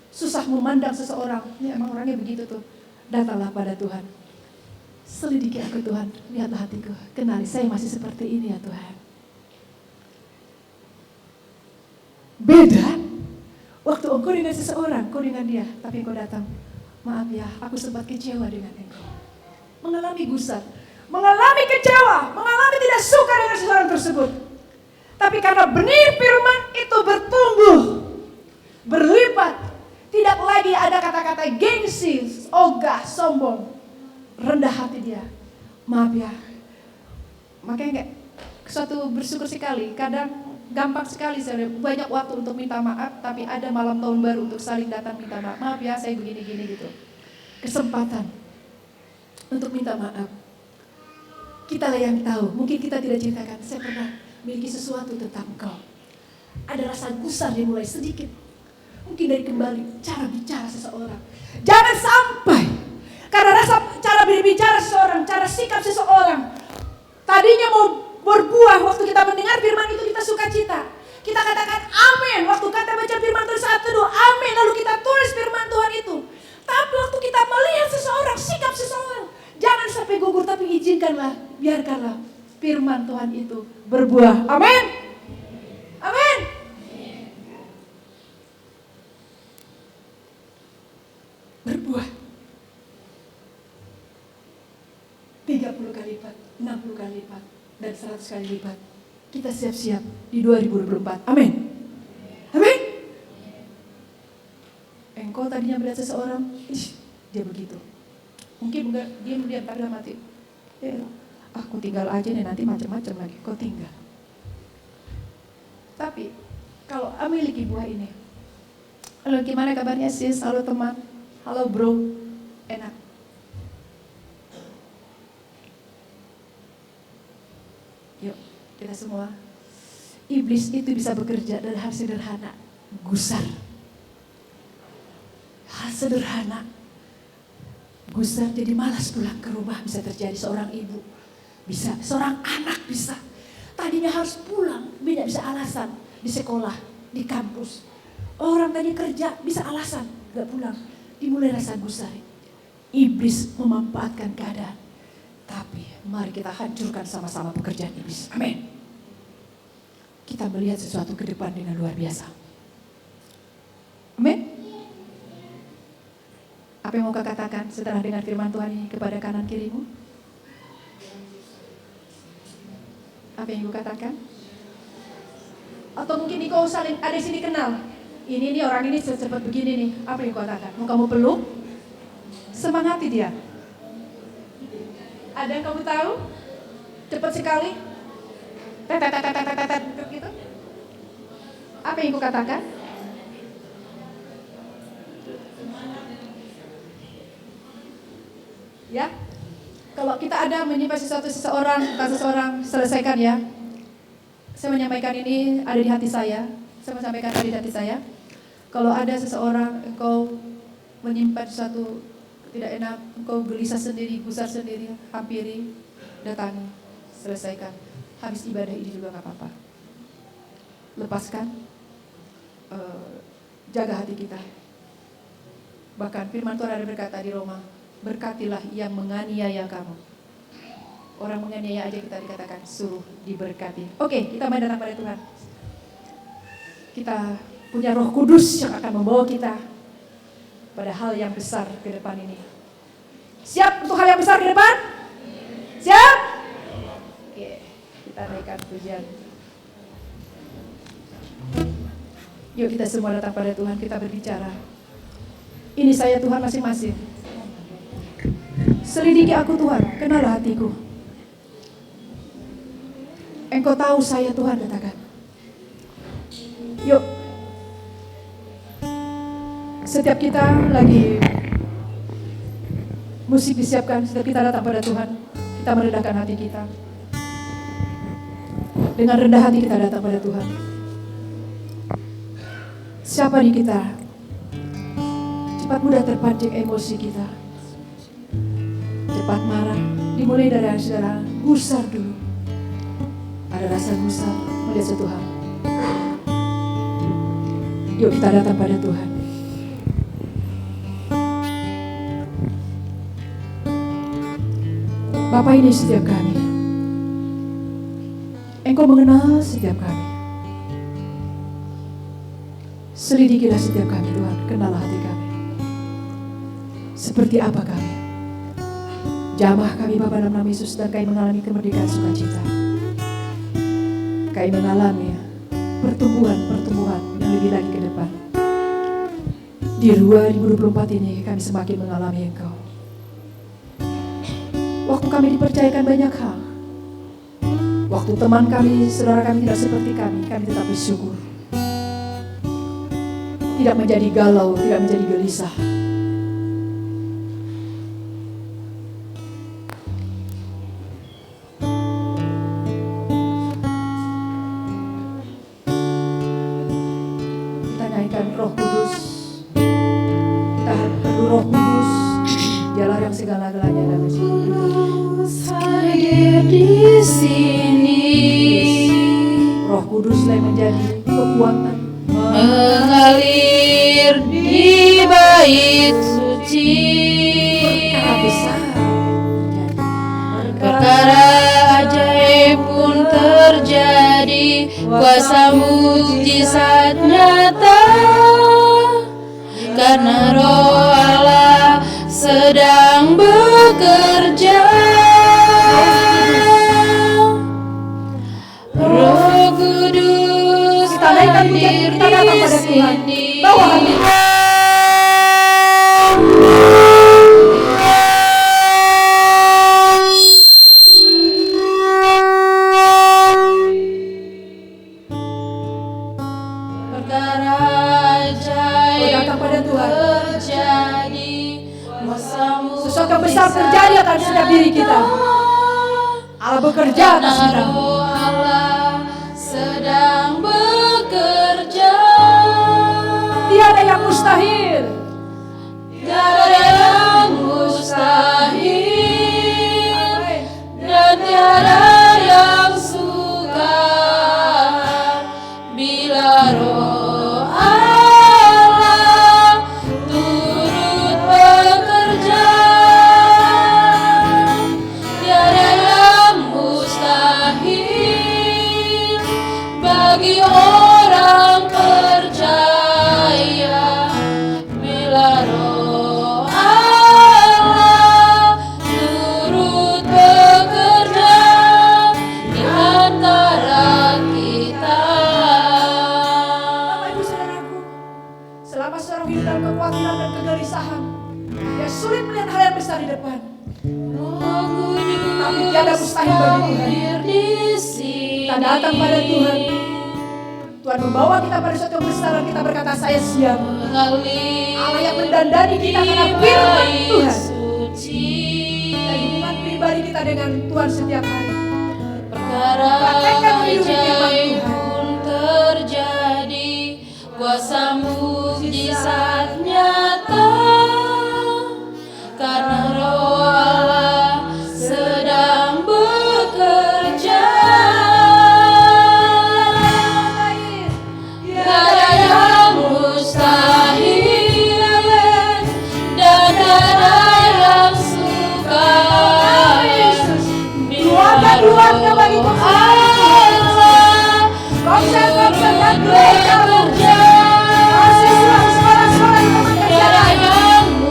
susah memandang seseorang, ini emang orangnya begitu tuh, datanglah pada Tuhan. Selidiki aku Tuhan, lihatlah hatiku, kenali saya masih seperti ini ya Tuhan. Beda, waktu engkau dengan seseorang, engkau dengan dia, tapi engkau datang, maaf ya, aku sempat kecewa dengan engkau. Mengalami gusar, mengalami kecewa, mengalami tidak suka dengan seseorang tersebut. Tapi karena benih firman itu bertumbuh, berlipat, tidak lagi ada kata-kata gengsi, ogah, sombong, rendah hati dia. Maaf ya, makanya suatu bersyukur sekali, kadang gampang sekali saya banyak waktu untuk minta maaf, tapi ada malam tahun baru untuk saling datang minta maaf. Maaf ya, saya begini-gini gitu. Kesempatan untuk minta maaf. Kita lah yang tahu, mungkin kita tidak ceritakan, saya pernah memiliki sesuatu tentang kau. Ada rasa gusar yang mulai sedikit. Mungkin dari kembali cara bicara seseorang. Jangan sampai karena cara berbicara seseorang, cara sikap seseorang, tadinya mau berbuah waktu kita mendengar firman itu kita sukacita. Kita katakan amin waktu kata baca firman Tuhan saat teduh, amin, lalu kita tulis firman Tuhan itu. Tapi waktu kita melihat seseorang, sikap seseorang, jangan sampai gugur, tapi izinkanlah, biarkanlah firman Tuhan itu berbuah. Amin. Amin. Berbuah 30 kali lipat, 60 kali lipat, dan 100 kali lipat. Kita siap-siap di 2024. Amin. Amin. Engkau tadinya melihat seseorang, dia begitu. Mungkin dia melihat pada mati. Aku tinggal aja nih, nanti macam-macam lagi. Kau tinggal. Tapi kalau memiliki buah ini, halo gimana kabarnya sis? Halo teman, halo bro, enak. Yuk kita semua. Iblis itu bisa bekerja dari hal sederhana, gusar. Hal sederhana, gusar jadi malas pulang ke rumah. Bisa terjadi seorang ibu, bisa seorang anak, bisa tadinya harus pulang, tidak bisa alasan di sekolah, di kampus. Orang tadi kerja bisa alasan gak pulang, dimulai rasa gusar. Iblis memanfaatkan keadaan. Tapi mari kita hancurkan sama-sama pekerjaan iblis. Amin. Kita melihat sesuatu ke depan dengan luar biasa. Amin. Apa yang mau kau katakan setelah dengar firman Tuhan ini kepada kanan kirimu? Apa yang kau katakan? Atau mungkin kau saling ada di sini kenal. Ini nih orang ini cepat begini nih. Apa yang kau katakan? Mau kamu peluk? Semangati dia. Ada yang kamu tahu? Cepat sekali. Tet gitu. Apa yang kukatakan? Ya. Kalau kita ada menyimpan seseorang, selesaikan ya. Saya menyampaikan ini ada di hati saya. Saya menyampaikan ada di hati saya. Kalau ada seseorang engkau menyimpan sesuatu tidak enak, engkau gelisah sendiri, gusar sendiri, hampiri, datangi, selesaikan. Habis ibadah ini juga gak apa-apa. Lepaskan, jaga hati kita. Bahkan firman Tuhan ada berkata di Roma, berkatilah yang menganiaya kamu. Orang menganiaya aja kita dikatakan suruh diberkati. Oke, kita mari datang pada Tuhan. Kita punya Roh Kudus yang akan membawa kita pada hal yang besar ke depan ini. Siap untuk hal yang besar ke depan? Siap? Oke, kita naikkan pujian. Yuk kita semua datang pada Tuhan, kita berbicara. Ini saya Tuhan masing-masing. Selidiki aku Tuhan, kenallah hatiku. Engkau tahu saya Tuhan, katakan. Yuk. Setiap kita lagi musik disiapkan, setiap kita datang pada Tuhan, kita merendahkan hati kita. Dengan rendah hati kita datang pada Tuhan. Siapa di kita cepat mudah terpancing emosi kita, cepat marah, dimulai dari yang saudara gusar dulu. Ada rasa gusar melihat satu hal. Yuk kita datang pada Tuhan. Bapa, ini setiap kami. Engkau mengenal setiap kami. Selidikilah setiap kami Tuhan, kenallah hati kami. Seperti apa kami? Jamah kami Bapa dalam nama Yesus, dan kami mengalami kemerdekaan sukacita. Kami mengalami pertumbuhan yang lebih lagi ke depan. Di 2024 ini kami semakin mengalami Engkau. Waktu kami dipercayakan banyak hal. Waktu teman kami, saudara kami tidak seperti kami tetap bersyukur. Tidak menjadi galau, tidak menjadi gelisah. Kita naikkan Roh Kudus. Kita perlu Roh Kudus. Dialah yang segala-galanya dalam hadir di sini. Roh Kuduslah yang menjadi kekuatan, mengalir di bait suci. perkara besar Perkara ajaib pun terjadi, kuasa mukjizat nyata, karena Roh Allah sedang bekerja. Roh Kudus hadir di sini. bawa hati. Perkara ajaib terjadi, Sesuatu yang besar terjadi akan setiap diri kita. Allah bekerja atas kita. Allah sedang bekerja. Tiada yang mustahil. Tiada yang mustahil, dan tiada yang sukar bila Roh Allah turut bekerja. Tiada yang mustahil bagi orang percaya bila Roh Allah turut bekerja di antara kita. Bapak Ibu saudaraku, selama seorang hidup dalam kekhawatiran dan kegelisahan, dia sulit melihat hal yang besar di depan. Roh Kudus Tapi tiada mustahil bagi Tuhan. Kita datang pada Tuhan. Tuhan membawa kita pada suatu kebesaran, kita berkata saya siap. Allah yang mendandani kita karena firman Tuhan. Dan hubungan pribadi kita dengan Tuhan setiap hari. Perkara ajaib pun terjadi, kuasa mujizat nyata, karena Roh Allah sedang bekerja. Tiada yang mustahil dan ada yang sukar. Keluarga bagi Allah komsel dan gereja mahasiswa sekolah-sekolah di tempat kerja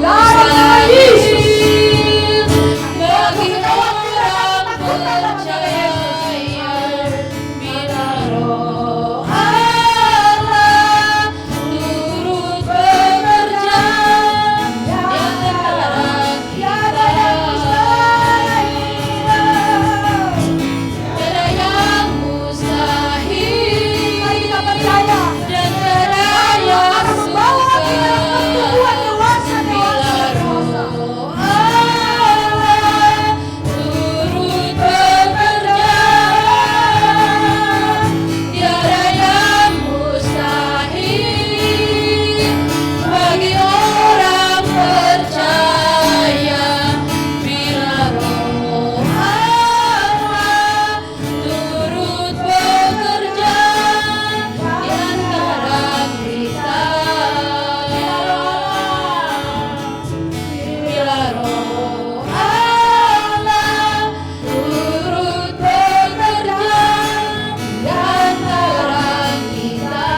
dalam Yesus bagi orang percaya bila Roh Allah turut bekerja di antara kita. Tiada yang mustahil kita percaya dan tiada yang membawa kita ke pertumbuhan dewasa bila dewasa. Roh Allah turut bekerja. Tiada yang mustahil bagi orang percaya bila Roh Allah turut bekerja di antara kita. Bila Roh Allah turut bekerja di antara kita.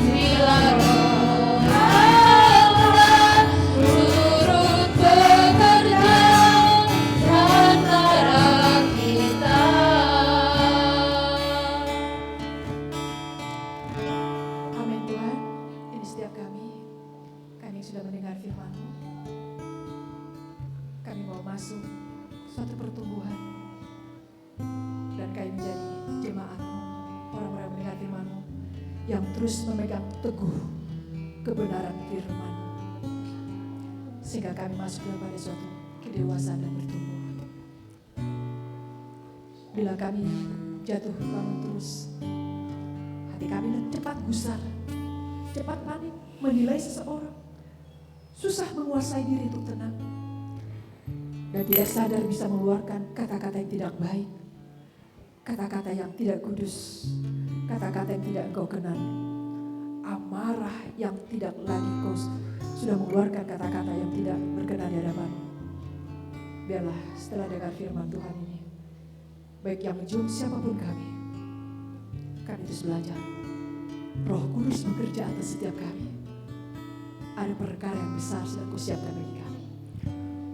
Bila Roh Allah turut bekerja di antara kita. Amin Tuhan, ini setiap kami yang sudah mendengar firman-Mu, kami mau masuk suatu pertumbuhan dan kami menjadi jemaat-Mu, orang-orang yang mendengar firman-Mu yang terus memegang teguh kebenaran firman, sehingga kami masuk kepada suatu kedewasaan dan bertumbuh. Bila kami jatuh bangun terus, hati kami cepat gusar, cepat panik, menilai seseorang, susah menguasai diri untuk tenang, dan tidak sadar bisa mengeluarkan kata-kata yang tidak baik, kata-kata yang tidak kudus, kata-kata yang tidak Engkau kenal, amarah yang tidak lagi Kau sudah mengeluarkan kata-kata yang tidak berkenan di hadapan-Mu. Biarlah setelah dengar firman Tuhan ini, baik yang menjum siapapun kami terus belajar. Roh Kudus bekerja atas setiap kami. Ada perkara yang besar sedang Kau siapkan bagi kami.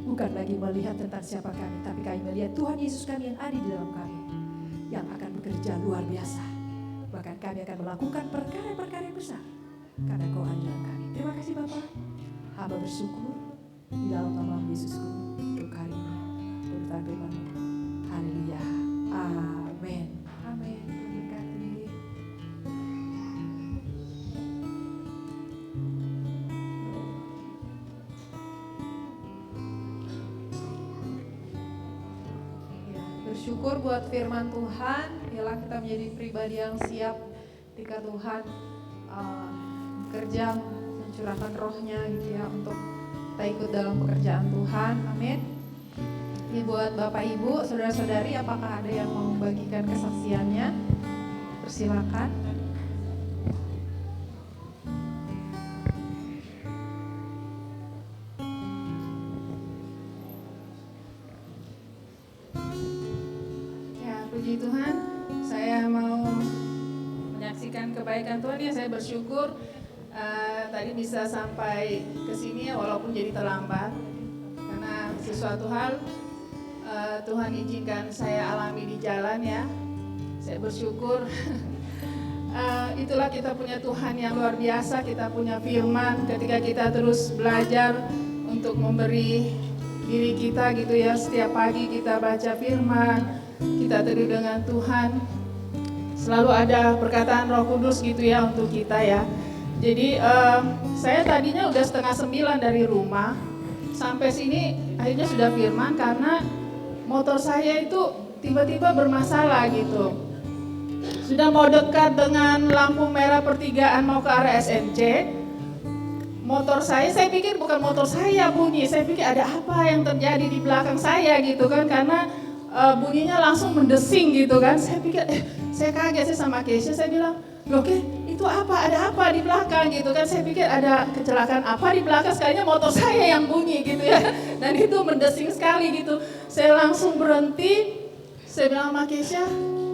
Bukan lagi melihat tentang siapa kami, tapi kami melihat Tuhan Yesus kami yang ada di dalam kami, yang akan bekerja luar biasa. Bahkan kami akan melakukan perkara-perkara yang besar karena Kau ada dalam kami. Terima kasih Bapa. Hamba bersyukur di dalam nama Yesusku untuk hari ini. Berkat firman-Mu. Haleluya. Amin. Amin. Berkati. Bersyukur buat firman Tuhan. Ialah kita menjadi pribadi yang siap ketika Tuhan bekerja, mencurahkan rohnya gitu ya, untuk kita ikut dalam pekerjaan Tuhan. Amin. Ini buat Bapak Ibu, saudara-saudari, apakah ada yang mau membagikan kesaksiannya? Persilakan. Ya, puji Tuhan, saya mau menyaksikan kebaikan Tuhan ya. Saya bersyukur tadi bisa sampai ke sini ya, walaupun jadi terlambat. Karena sesuatu hal Tuhan izinkan saya alami di jalan ya. Saya bersyukur. Itulah kita punya Tuhan yang luar biasa. Kita punya firman ketika kita terus belajar untuk memberi diri kita gitu ya. Setiap pagi kita baca firman, kita teduh dengan Tuhan. Selalu ada perkataan Roh Kudus gitu ya untuk kita ya. Jadi saya tadinya udah 8:30 dari rumah, sampai sini akhirnya sudah firman karena motor saya itu tiba-tiba bermasalah gitu. Sudah mau dekat dengan lampu merah pertigaan mau ke arah SMC, motor saya pikir bukan motor saya bunyi, saya pikir ada apa yang terjadi di belakang saya gitu kan, karena bunyinya langsung mendesing gitu kan. Saya pikir, saya kaget, saya sama Keisha, saya bilang, loh Ke, itu apa, ada apa di belakang gitu kan. Saya pikir ada kecelakaan apa di belakang, sekalinya motor saya yang bunyi gitu ya. Dan itu mendesing sekali gitu. Saya langsung berhenti, saya bilang sama Keisha,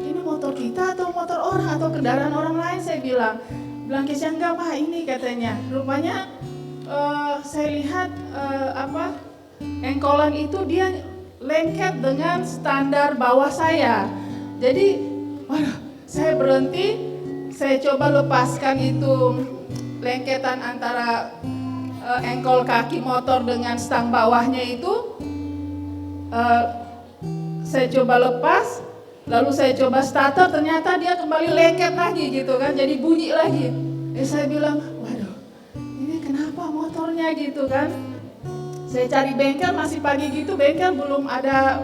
ini motor kita atau motor orang atau kendaraan orang lain, saya bilang Keisha, enggak Pak, ini katanya. Rupanya saya lihat engkolan itu dia lengket dengan standar bawah saya. Jadi, waduh, saya berhenti, saya coba lepaskan itu lengketan antara engkol kaki motor dengan stang bawahnya itu. Saya coba lepas, lalu saya coba starter, ternyata dia kembali lengket lagi gitu kan, jadi bunyi lagi. Saya bilang, waduh, ini kenapa motornya gitu kan. Saya cari bengkel, masih pagi gitu, bengkel belum ada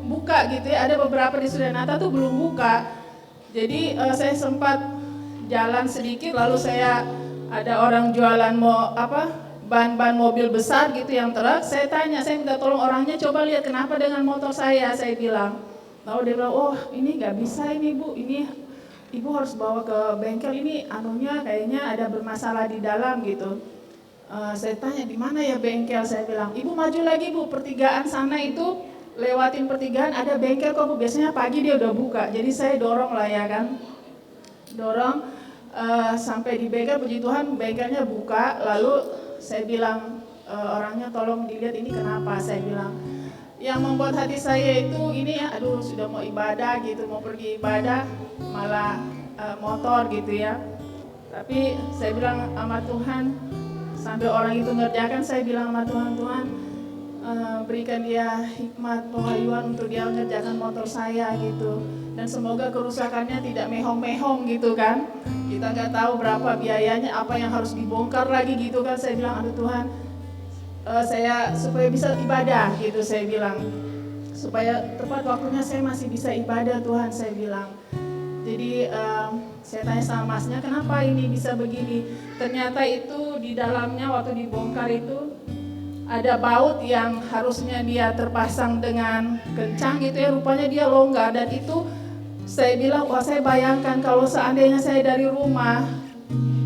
buka gitu ya. Ada beberapa di Sudanata tuh belum buka. Jadi saya sempat jalan sedikit, lalu saya ada orang jualan ban-ban mobil besar gitu yang truk. Saya tanya, saya minta tolong orangnya, coba lihat kenapa dengan motor saya bilang. Lalu dia bilang, oh ini nggak bisa ini Bu, ini Ibu harus bawa ke bengkel, ini anunya kayaknya ada bermasalah di dalam gitu. Saya tanya di mana ya bengkel, saya bilang, Ibu maju lagi Bu, pertigaan sana itu, lewatin pertigaan ada bengkel kok Bu, biasanya pagi dia udah buka. Jadi saya dorong lah ya kan, dorong sampai di bengkel, puji Tuhan bengkelnya buka. Lalu saya bilang, orangnya tolong dilihat ini kenapa, saya bilang. Yang membuat hati saya itu ini ya, aduh sudah mau ibadah gitu, mau pergi ibadah malah motor gitu ya. Tapi saya bilang sama Tuhan, sambil orang itu ngerjakan, saya bilang sama Tuhan, Tuhan berikan dia hikmat penghayuan untuk dia mengerjakan motor saya gitu. Dan semoga kerusakannya tidak mehong-mehong gitu kan. Kita nggak tahu berapa biayanya, apa yang harus dibongkar lagi gitu kan. Saya bilang, aduh Tuhan, saya supaya bisa ibadah gitu, saya bilang. Supaya tepat waktunya saya masih bisa ibadah Tuhan, saya bilang. Jadi saya tanya sama masnya, kenapa ini bisa begini? Ternyata itu di dalamnya waktu dibongkar itu ada baut yang harusnya dia terpasang dengan kencang gitu ya, rupanya dia longgar. Dan itu saya bilang, wah saya bayangkan kalau seandainya saya dari rumah,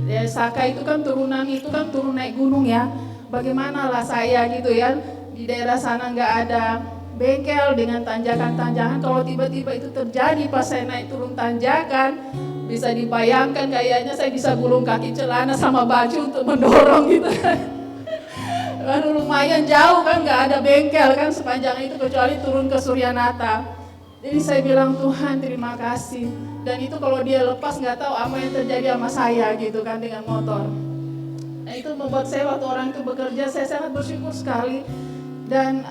ya Saka itu kan turun naik gunung ya, bagaimana lah saya gitu ya, di daerah sana nggak ada bengkel dengan tanjakan-tanjakan. Kalau tiba-tiba itu terjadi pas saya naik turun tanjakan, bisa dibayangkan kayaknya saya bisa gulung kaki celana sama baju untuk mendorong gitu. Kan lumayan jauh kan, nggak ada bengkel kan sepanjang itu kecuali turun ke Suryanata. Jadi saya bilang, Tuhan terima kasih. Dan itu kalau dia lepas nggak tahu apa yang terjadi sama saya gitu kan dengan motor. Nah itu membuat saya waktu orang itu bekerja, saya sangat bersyukur sekali. Dan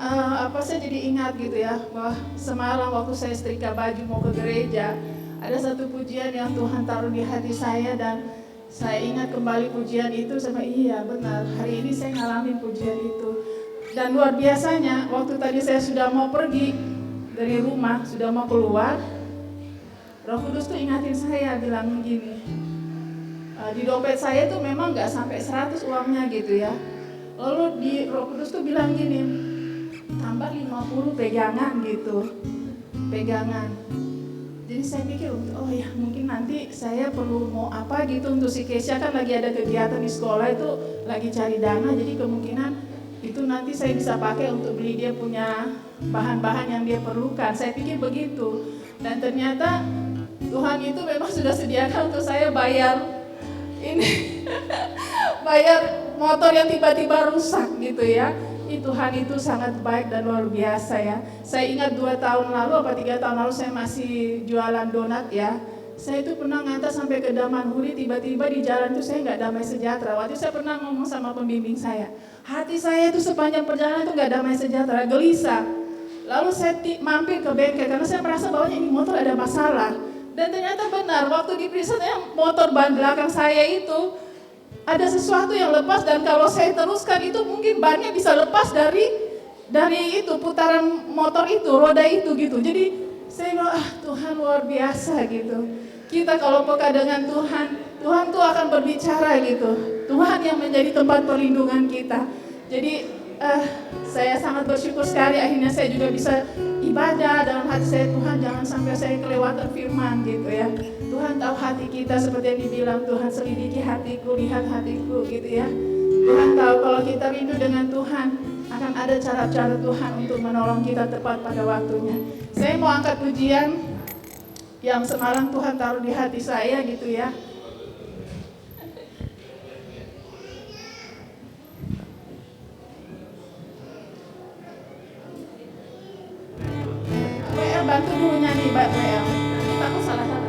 saya jadi ingat gitu ya, bahwa semalam waktu saya setrika baju mau ke gereja, ada satu pujian yang Tuhan taruh di hati saya, dan saya ingat kembali pujian itu, sama iya benar, hari ini saya ngalamin pujian itu. Dan luar biasanya, waktu tadi saya sudah mau pergi dari rumah, sudah mau keluar, Roh Kudus tuh ingatin saya, bilang gini, di dompet saya tuh memang gak sampai 100 uangnya gitu ya. Lalu di Roh Kudus tuh bilang gini, tambah 50 pegangan gitu, pegangan. Jadi saya pikir, oh ya mungkin nanti saya perlu mau apa gitu untuk si Keisha, kan lagi ada kegiatan di sekolah itu, lagi cari dana, jadi kemungkinan itu nanti saya bisa pakai untuk beli dia punya bahan-bahan yang dia perlukan. Saya pikir begitu. Dan ternyata Tuhan itu memang sudah sediakan untuk saya bayar ini bayar motor yang tiba-tiba rusak gitu ya. Tuhan itu sangat baik dan luar biasa ya. Saya ingat 2 tahun lalu atau 3 tahun lalu saya masih jualan donat ya. Saya itu pernah ngantar sampai ke Damanhuri, tiba-tiba di jalan itu saya nggak damai sejahtera. Waktu itu saya pernah ngomong sama pembimbing saya, hati saya itu sepanjang perjalanan itu nggak damai sejahtera, gelisah. Lalu saya mampir ke bengkel karena saya merasa bahwa ini motor ada masalah. Dan ternyata benar, waktu diperiksa motor ban belakang saya itu ada sesuatu yang lepas, dan kalau saya teruskan itu mungkin bannya bisa lepas dari itu putaran motor itu, roda itu gitu. Jadi saya bilang, Tuhan luar biasa gitu. Kita kalau peka dengan Tuhan, Tuhan tuh akan berbicara gitu. Tuhan yang menjadi tempat perlindungan kita. Jadi saya sangat bersyukur sekali akhirnya saya juga bisa ibadah dalam hati saya, Tuhan jangan sampai saya kelewatan firman gitu ya. Tuhan tahu hati kita seperti yang dibilang, Tuhan selidiki hatiku, lihat hatiku gitu ya. Tuhan tahu kalau kita rindu dengan Tuhan, akan ada cara-cara Tuhan untuk menolong kita tepat pada waktunya. Saya mau angkat pujian yang semalam Tuhan taruh di hati saya gitu ya. WL bantu dulu nyanyi Mbak WL. Takut salah-salah.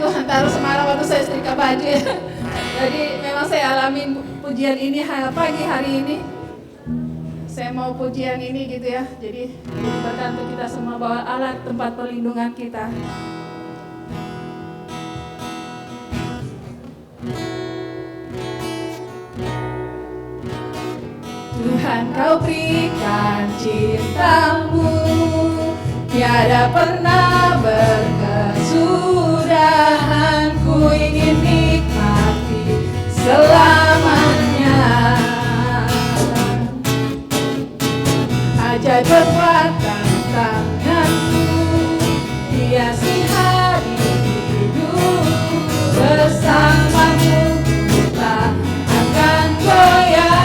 Tuhan taruh semalam waktu saya setrika baju ya. Jadi memang saya alami pujian ini pagi hari ini. Saya mau pujian ini gitu ya. Jadi berkat kita semua bahwa Allah tempat perlindungan kita. Tuhan kau berikan cintamu, tiada pernah berkesudahan. Ku ingin nikmati selamanya. Ajaib perbuatan tanganmu, hiasi hari hidupku. Bersamamu tak akan goyah.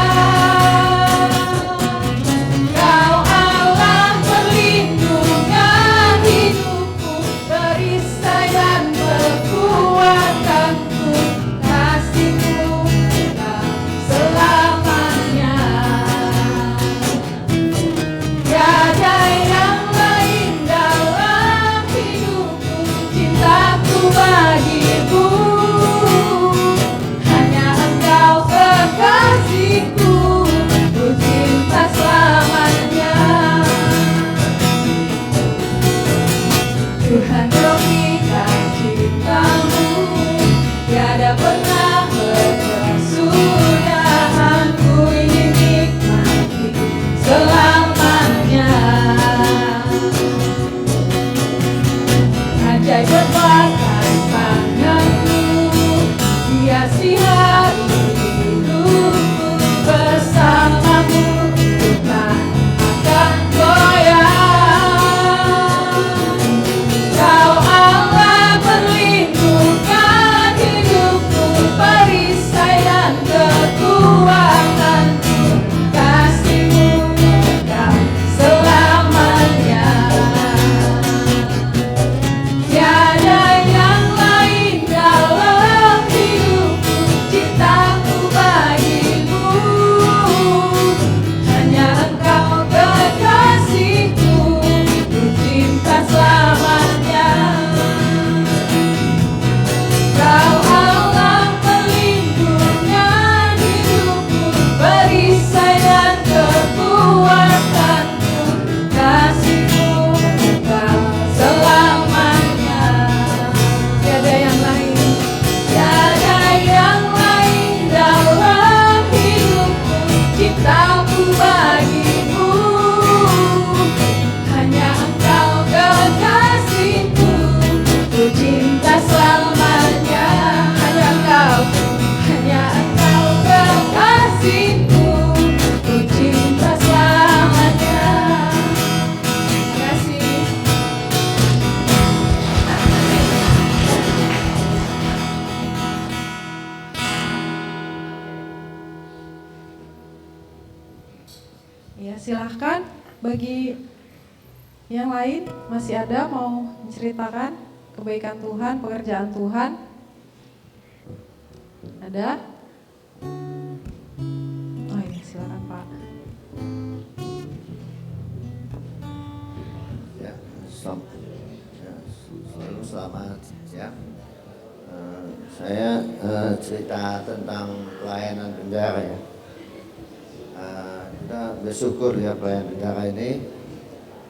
Cintaku Ya, silahkan bagi yang lain masih ada mau menceritakan kebaikan Tuhan, pekerjaan Tuhan? Ada? Oh iya, silakan Pak. Ya, selalu selamat ya. Saya cerita tentang pelayanan penjara ya. Kita bersyukur ya pelayanan penjara ini.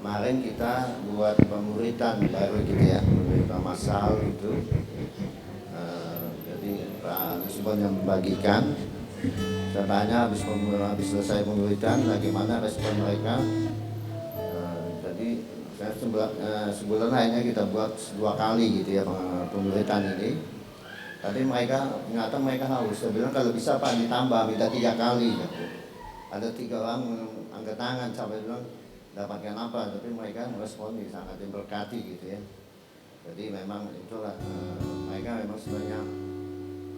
Kemarin kita buat pemuritan baru gitu ya, pemuritan massal itu. Jadi Pak Lisbon yang membagikan. Saya tanya habis selesai pemuritan, bagaimana respon mereka. Jadi saya sebulan akhirnya kita buat 2 kali gitu ya pemuritan ini. Tadi ternyata mereka haus. Saya bilang kalau bisa Pak ditambah, minta 3 kali. Gitu. Ada 3 orang angkat tangan sampai bilang dapatkan apa, tapi mereka merespon sangat diberkati gitu ya. Jadi memang itulah mereka memang sebenarnya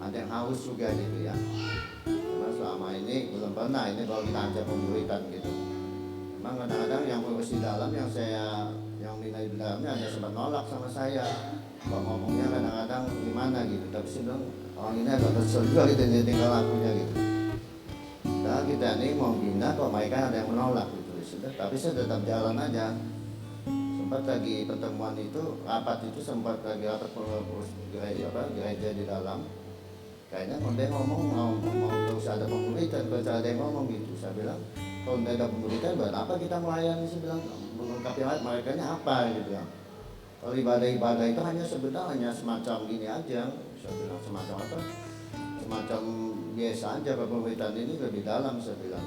ada yang haus juga gitu ya. Karena selama ini belum pernah ini kalau kita ajak pemuritan gitu. Memang kadang-kadang yang fokus di dalam yang minta di dalamnya hanya sempat nolak sama saya. Kalau ngomongnya kadang-kadang gimana gitu, tapi saya bilang orang ini agak kesel juga gitu dia tinggal lakunya gitu. Nah kita ini mau pindah kok mereka ada yang menolak gitu. Sudah, tapi saya tetap jalan aja. Sempat lagi pertemuan itu, rapat itu sempat lagi rapat gereja di dalam. Kayaknya dia ngomong mau terus ada pemuritan, baca ada yang ngomong gitu. Saya bilang kalau tidak ada pemuritan buat apa kita melayani? Saya bilang melengkapi mereka nya apa gitu ya. Kalau ibadah itu hanya semacam gini aja. Saya bilang semacam apa? Semacam biasa aja. Pemuritan ini lebih dalam saya bilang.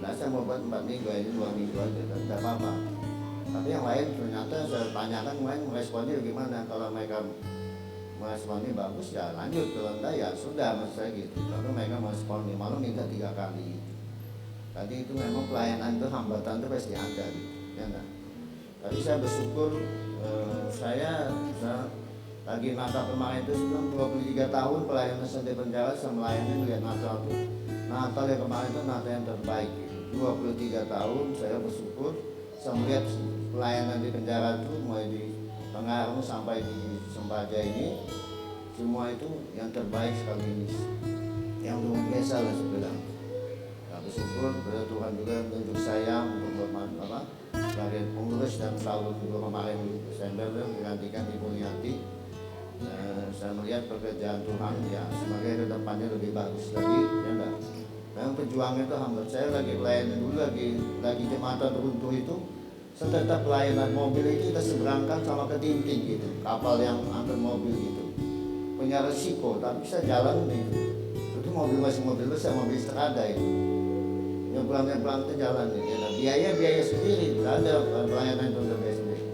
Nah saya mau buat 4 minggu ini 2 minggu aja, tidak apa-apa. Tapi yang lain ternyata saya tanyakan meresponnya gimana. Kalau mereka meresponnya bagus ya lanjut, kalau enggak ya sudah maksud saya gitu. Kalau mereka meresponnya malah minta 3 kali. Tadi itu memang pelayanan itu hambatan itu pasti ada gitu. Ya enggak? Tadi saya bersyukur saya lagi Natal kemarin itu sebelum 23 tahun pelayanan Santai Penjara saya melayani melihat Natal itu. Natal yang kemarin itu Natal yang terbaik gitu. 23 tahun saya bersyukur saya melihat pelayanan di penjara itu mulai di Pengarung sampai di Sembaja ini semua itu yang terbaik sekali ini, yang luar biasa lah saya bilang. Saya bersyukur kepada Tuhan juga menunjuk saya untuk sebagai pengurus dan tahun kemarin Desember menggantikan Ibu Niati. Saya melihat pekerjaan Tuhan ya sebagai kedepannya lebih bagus lagi ya enggak. Memang perjuangan itu hamba saya lagi pelayanan dulu lagi jembatan runtuh itu saya tetap pelayanan mobil itu kita seberangkan sama ke Tinting gitu, kapal yang angkut mobil gitu punya resiko tapi bisa jalan gitu. Itu mobil besar, mobil strada itu nyebrang itu jalan gitu. Nah, biaya sendiri tidak ada pelayanan itu biaya sendiri.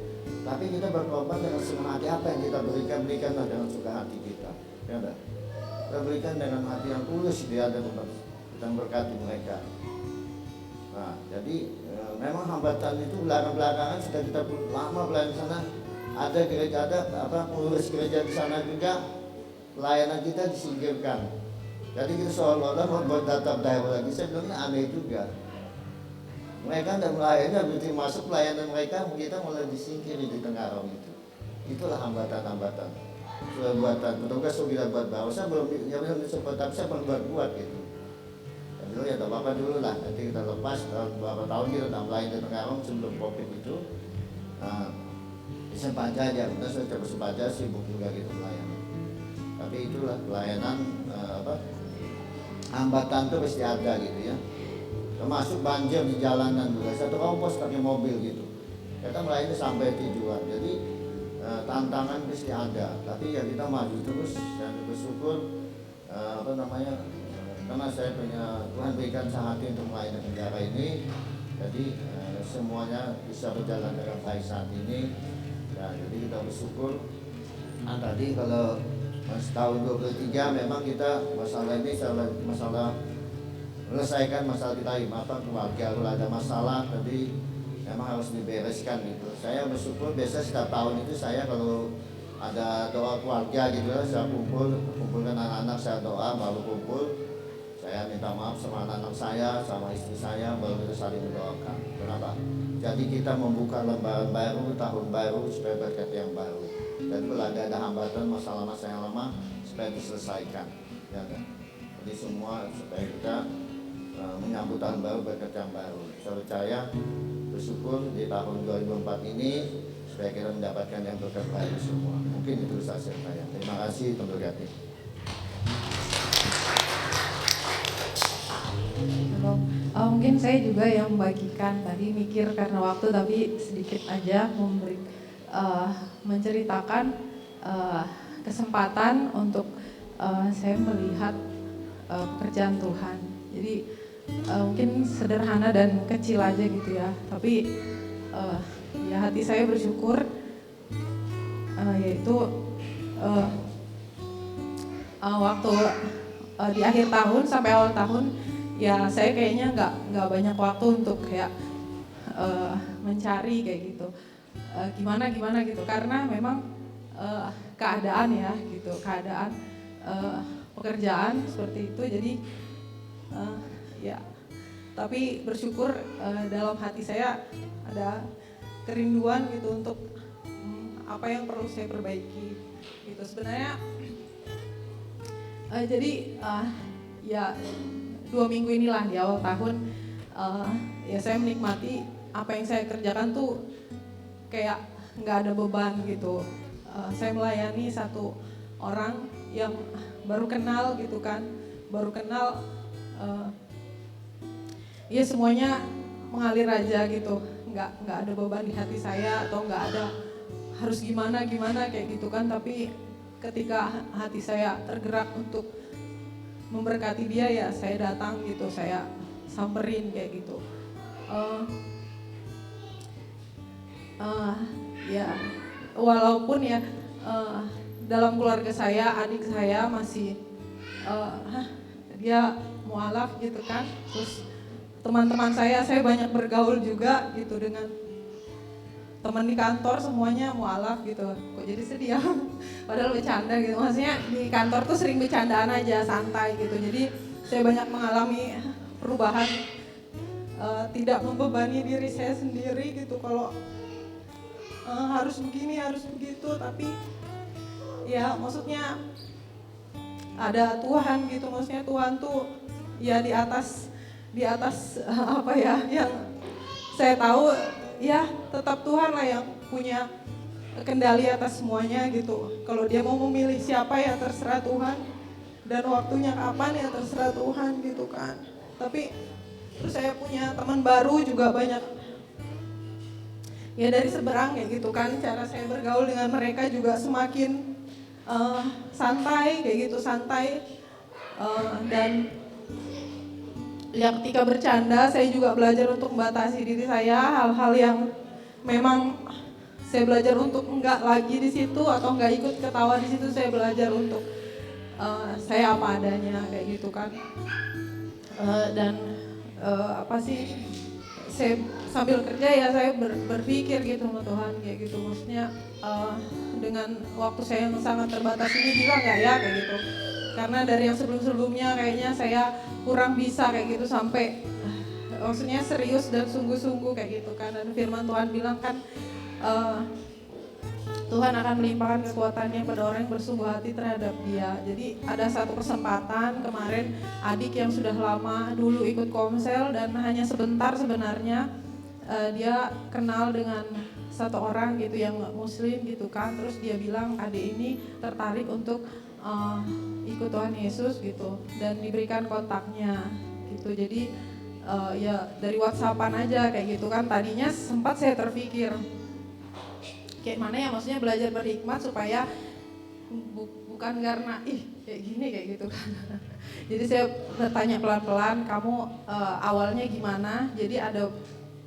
Tapi kita berkorban dengan senang hati. Apa yang kita berikanlah dengan suka hati kita ya enggak? Kita berikan dengan hati yang tulus dia ada kita berkati mereka. Nah, jadi memang hambatan itu belakangan sudah kita lama pelayanan di sana. Ada gereja pengurus gereja di sana juga pelayanan kita disingkirkan. Jadi kita seolah-olah membuat data daerah lagi. Saya bilang aneh juga. Mereka tidak melayani, begitu masuk pelayanan mereka kita mulai disingkiri di Tenggarong itu. Itulah hambatan-hambatan. Perbuatan petugas sudah buat bahwa saya belum sempat tapi saya belum buat gitu. Dulu ya tak apa-apa dulu lah, nanti kita lepas beberapa tahun kita tambahin di Tenggarong sebelum COVID itu. Sempaja aja, kita sudah coba sempaja sibuk juga gitu pelayanan. Tapi itulah pelayanan hambatan itu pasti ada gitu ya. Termasuk banjir di jalanan juga. Satu kompos pakai mobil gitu. Kita melayani sampai tujuan. Jadi tantangan pasti ada. Tapi ya kita maju terus dan bersyukur karena saya punya Tuhan berikan hati untuk melayani penjara ini. Jadi semuanya bisa berjalan dengan baik saat ini. Ya, jadi kita bersyukur. Tadi kalau tahun 23 memang kita masalah ini masalah menyelesaikan masalah kita keluarga. Kalau ada masalah tadi memang harus dibereskan gitu. Saya bersyukur biasa setiap tahun itu saya kalau ada doa keluarga gitu saya kumpulkan anak-anak saya doa baru kumpul. Saya minta maaf sama anak-anak saya, sama istri saya, baru kita saling mendoakan. Kenapa? Jadi kita membuka lembaran baru, tahun baru, supaya berkat yang baru. Dan kalau ada hambatan, masalah-masalah yang lama, supaya diselesaikan. Ya kan? Jadi semua supaya kita menyambut tahun baru, berkat yang baru. Saya percaya, bersyukur di tahun 2004 ini, supaya kita mendapatkan yang berkat baru semua. Mungkin itu saja saya. Terima kasih, Tuhan berkati. Mungkin saya juga yang membagikan tadi mikir karena waktu tapi sedikit aja menceritakan kesempatan untuk saya melihat pekerjaan Tuhan. Jadi mungkin sederhana dan kecil aja gitu ya, tapi ya hati saya bersyukur yaitu waktu di akhir tahun sampai awal tahun ya saya kayaknya nggak banyak waktu untuk kayak mencari kayak gitu gimana gitu karena memang keadaan ya gitu keadaan pekerjaan seperti itu jadi ya tapi bersyukur dalam hati saya ada kerinduan gitu untuk apa yang perlu saya perbaiki gitu sebenarnya jadi ya 2 minggu inilah di awal tahun ya saya menikmati apa yang saya kerjakan tuh kayak nggak ada beban gitu. Saya melayani satu orang yang baru kenal gitu kan, baru kenal ya semuanya mengalir aja gitu, nggak ada beban di hati saya atau nggak ada harus gimana kayak gitu kan, tapi ketika hati saya tergerak untuk memberkati dia ya saya datang gitu, saya samperin kayak gitu. Ya walaupun ya dalam keluarga saya adik saya masih dia mualaf gitu kan, terus teman-teman saya banyak bergaul juga gitu dengan teman di kantor semuanya mualaf gitu. Kok jadi sedih ya? Padahal bercanda gitu. Maksudnya di kantor tuh sering bercandaan aja, santai gitu. Jadi saya banyak mengalami perubahan, tidak membebani diri saya sendiri gitu. Kalau harus begini, harus begitu. Tapi ya maksudnya ada Tuhan gitu. Maksudnya Tuhan tuh ya di atas apa ya yang saya tahu ya tetap Tuhan lah yang punya kendali atas semuanya gitu. Kalau dia mau memilih siapa ya terserah Tuhan, dan waktunya kapan ya terserah Tuhan gitu kan. Tapi terus saya punya teman baru juga banyak ya dari seberang kayak gitu kan. Cara saya bergaul dengan mereka juga semakin santai kayak gitu, santai dan ya ketika bercanda saya juga belajar untuk membatasi diri saya, hal-hal yang memang saya belajar untuk enggak lagi di situ atau enggak ikut ketawa di situ, saya belajar untuk saya apa adanya kayak gitu kan. Dan apa sih saya sambil kerja ya saya berpikir gitu sama Tuhan kayak gitu, maksudnya dengan waktu saya yang sangat terbatas ini bisa nggak ya kayak gitu. Karena dari yang sebelum-sebelumnya kayaknya saya kurang bisa kayak gitu sampai maksudnya serius dan sungguh-sungguh kayak gitu kan. Dan firman Tuhan bilang kan Tuhan akan melimpahkan kekuatannya pada orang yang bersungguh hati terhadap Dia. Jadi ada satu kesempatan kemarin adik yang sudah lama dulu ikut komsel dan hanya sebentar sebenarnya dia kenal dengan satu orang gitu yang muslim gitu kan. Terus dia bilang adik ini tertarik untuk ikut Tuhan Yesus gitu dan diberikan kontaknya gitu. Jadi ya dari WhatsAppan aja kayak gitu kan. Tadinya sempat saya terpikir kayak mana ya, maksudnya belajar berhikmat supaya bukan karena kayak gini kayak gitu kan. Jadi saya bertanya pelan-pelan, kamu awalnya gimana? Jadi ada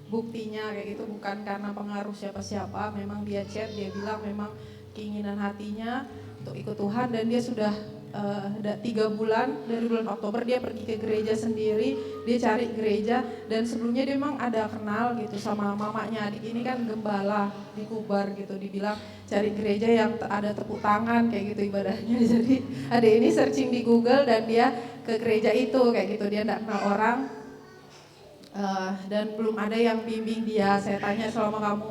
buktinya kayak gitu, bukan karena pengaruh siapa-siapa. Memang dia chat, dia bilang memang keinginan hatinya untuk ikut Tuhan dan dia sudah 3 bulan, dari bulan Oktober dia pergi ke gereja sendiri, dia cari gereja, dan sebelumnya dia memang ada kenal gitu sama mamanya adik ini kan gembala di Kubar gitu, dibilang cari gereja yang ada tepuk tangan kayak gitu ibadahnya. Jadi adik ini searching di Google dan dia ke gereja itu kayak gitu, dia enggak kenal orang. Dan belum ada yang bimbing dia. Saya tanya, selama kamu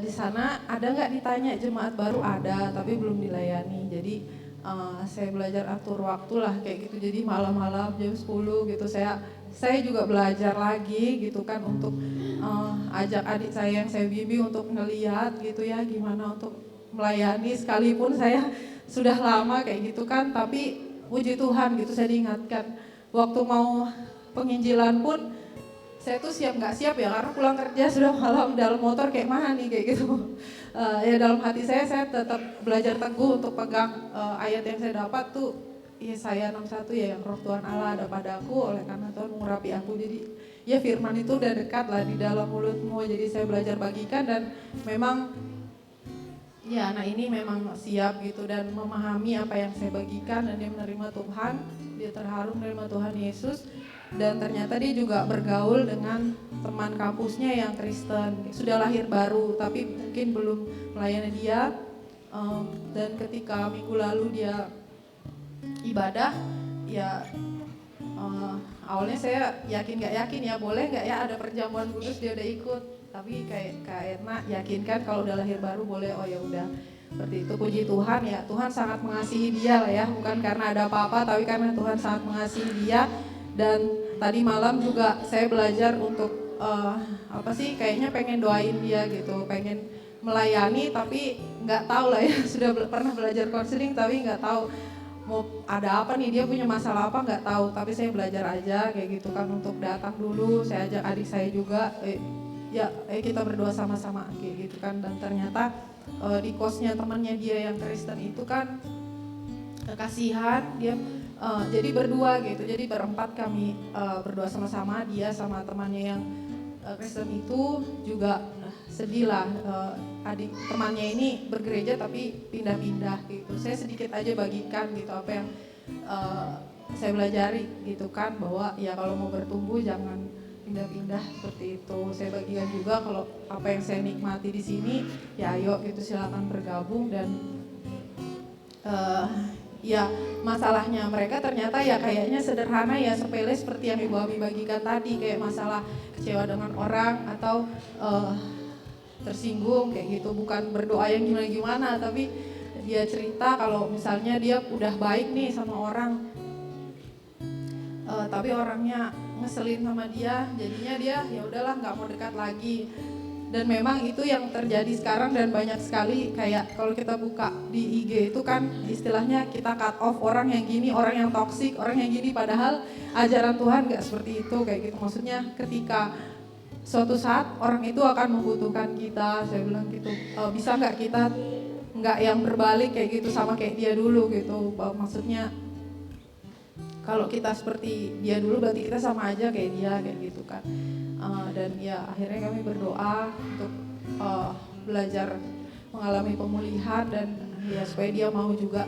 di sana ada nggak, ditanya jemaat baru, ada tapi belum dilayani. Jadi saya belajar atur waktu lah kayak gitu. Jadi malam-malam jam 10 gitu saya juga belajar lagi gitu kan, untuk ajak adik saya yang saya bimbing untuk ngeliat gitu ya gimana untuk melayani, sekalipun saya sudah lama kayak gitu kan. Tapi puji Tuhan gitu, saya diingatkan waktu mau penginjilan pun saya tuh siap nggak siap ya, karena pulang kerja sudah malam, dalam motor kayak mana nih kayak gitu. Ya dalam hati saya tetap belajar teguh untuk pegang ayat yang saya dapat tuh Yesaya 61 ya, yang Roh Tuhan Allah ada padaku oleh karena Tuhan mengurapi aku. Jadi ya firman itu udah dekat lah di dalam mulutmu. Jadi saya belajar bagikan, dan memang ya anak ini memang siap gitu dan memahami apa yang saya bagikan, dan dia menerima Tuhan, dia terharu menerima Tuhan Yesus. Dan ternyata dia juga bergaul dengan teman kampusnya yang Kristen, sudah lahir baru tapi mungkin belum melayani dia. Dan ketika minggu lalu dia ibadah ya, awalnya saya yakin gak yakin ya, boleh gak ya ada perjamuan kudus, dia udah ikut. Tapi kayak Erna yakinkan kalau udah lahir baru boleh, oh ya udah seperti itu. Puji Tuhan ya, Tuhan sangat mengasihi dia lah ya, bukan karena ada apa-apa tapi karena Tuhan sangat mengasihi dia. Dan tadi malam juga saya belajar untuk kayaknya pengen doain dia gitu, pengen melayani tapi nggak tahu lah ya, sudah pernah belajar konseling tapi nggak tahu mau ada apa nih, dia punya masalah apa nggak tahu. Tapi saya belajar aja kayak gitu kan, untuk datang dulu, saya ajak adik saya juga, kita berdoa sama-sama kayak gitu kan. Dan ternyata di kosnya temannya dia yang Kristen itu kan kasihan dia. Jadi berdua gitu, jadi berempat kami berdoa sama-sama, dia sama temannya yang Kristen itu juga sedih lah. Adik temannya ini bergereja tapi pindah-pindah gitu. Saya sedikit aja bagikan gitu apa yang saya belajari gitu kan, bahwa ya kalau mau bertumbuh jangan pindah-pindah seperti itu. Saya bagikan juga kalau apa yang saya nikmati di sini ya ayo gitu, silakan bergabung. Dan ya masalahnya mereka ternyata ya kayaknya sederhana ya, sepele seperti yang Ibu Ami bagikan tadi, kayak masalah kecewa dengan orang atau tersinggung kayak gitu, bukan berdoa yang gimana-gimana, tapi dia cerita kalau misalnya dia udah baik nih sama orang, tapi orangnya ngeselin sama dia, jadinya dia ya udahlah nggak mau dekat lagi. Dan memang itu yang terjadi sekarang, dan banyak sekali kayak kalau kita buka di IG itu kan istilahnya kita cut off orang yang gini, orang yang toksik, orang yang gini, padahal ajaran Tuhan gak seperti itu kayak gitu. Maksudnya ketika suatu saat orang itu akan membutuhkan kita, saya bilang gitu, bisa gak kita gak yang berbalik kayak gitu sama kayak dia dulu gitu. Maksudnya kalau kita seperti dia dulu berarti kita sama aja kayak dia kayak gitu kan. Dan ya akhirnya kami berdoa untuk belajar mengalami pemulihan, dan ya supaya dia mau juga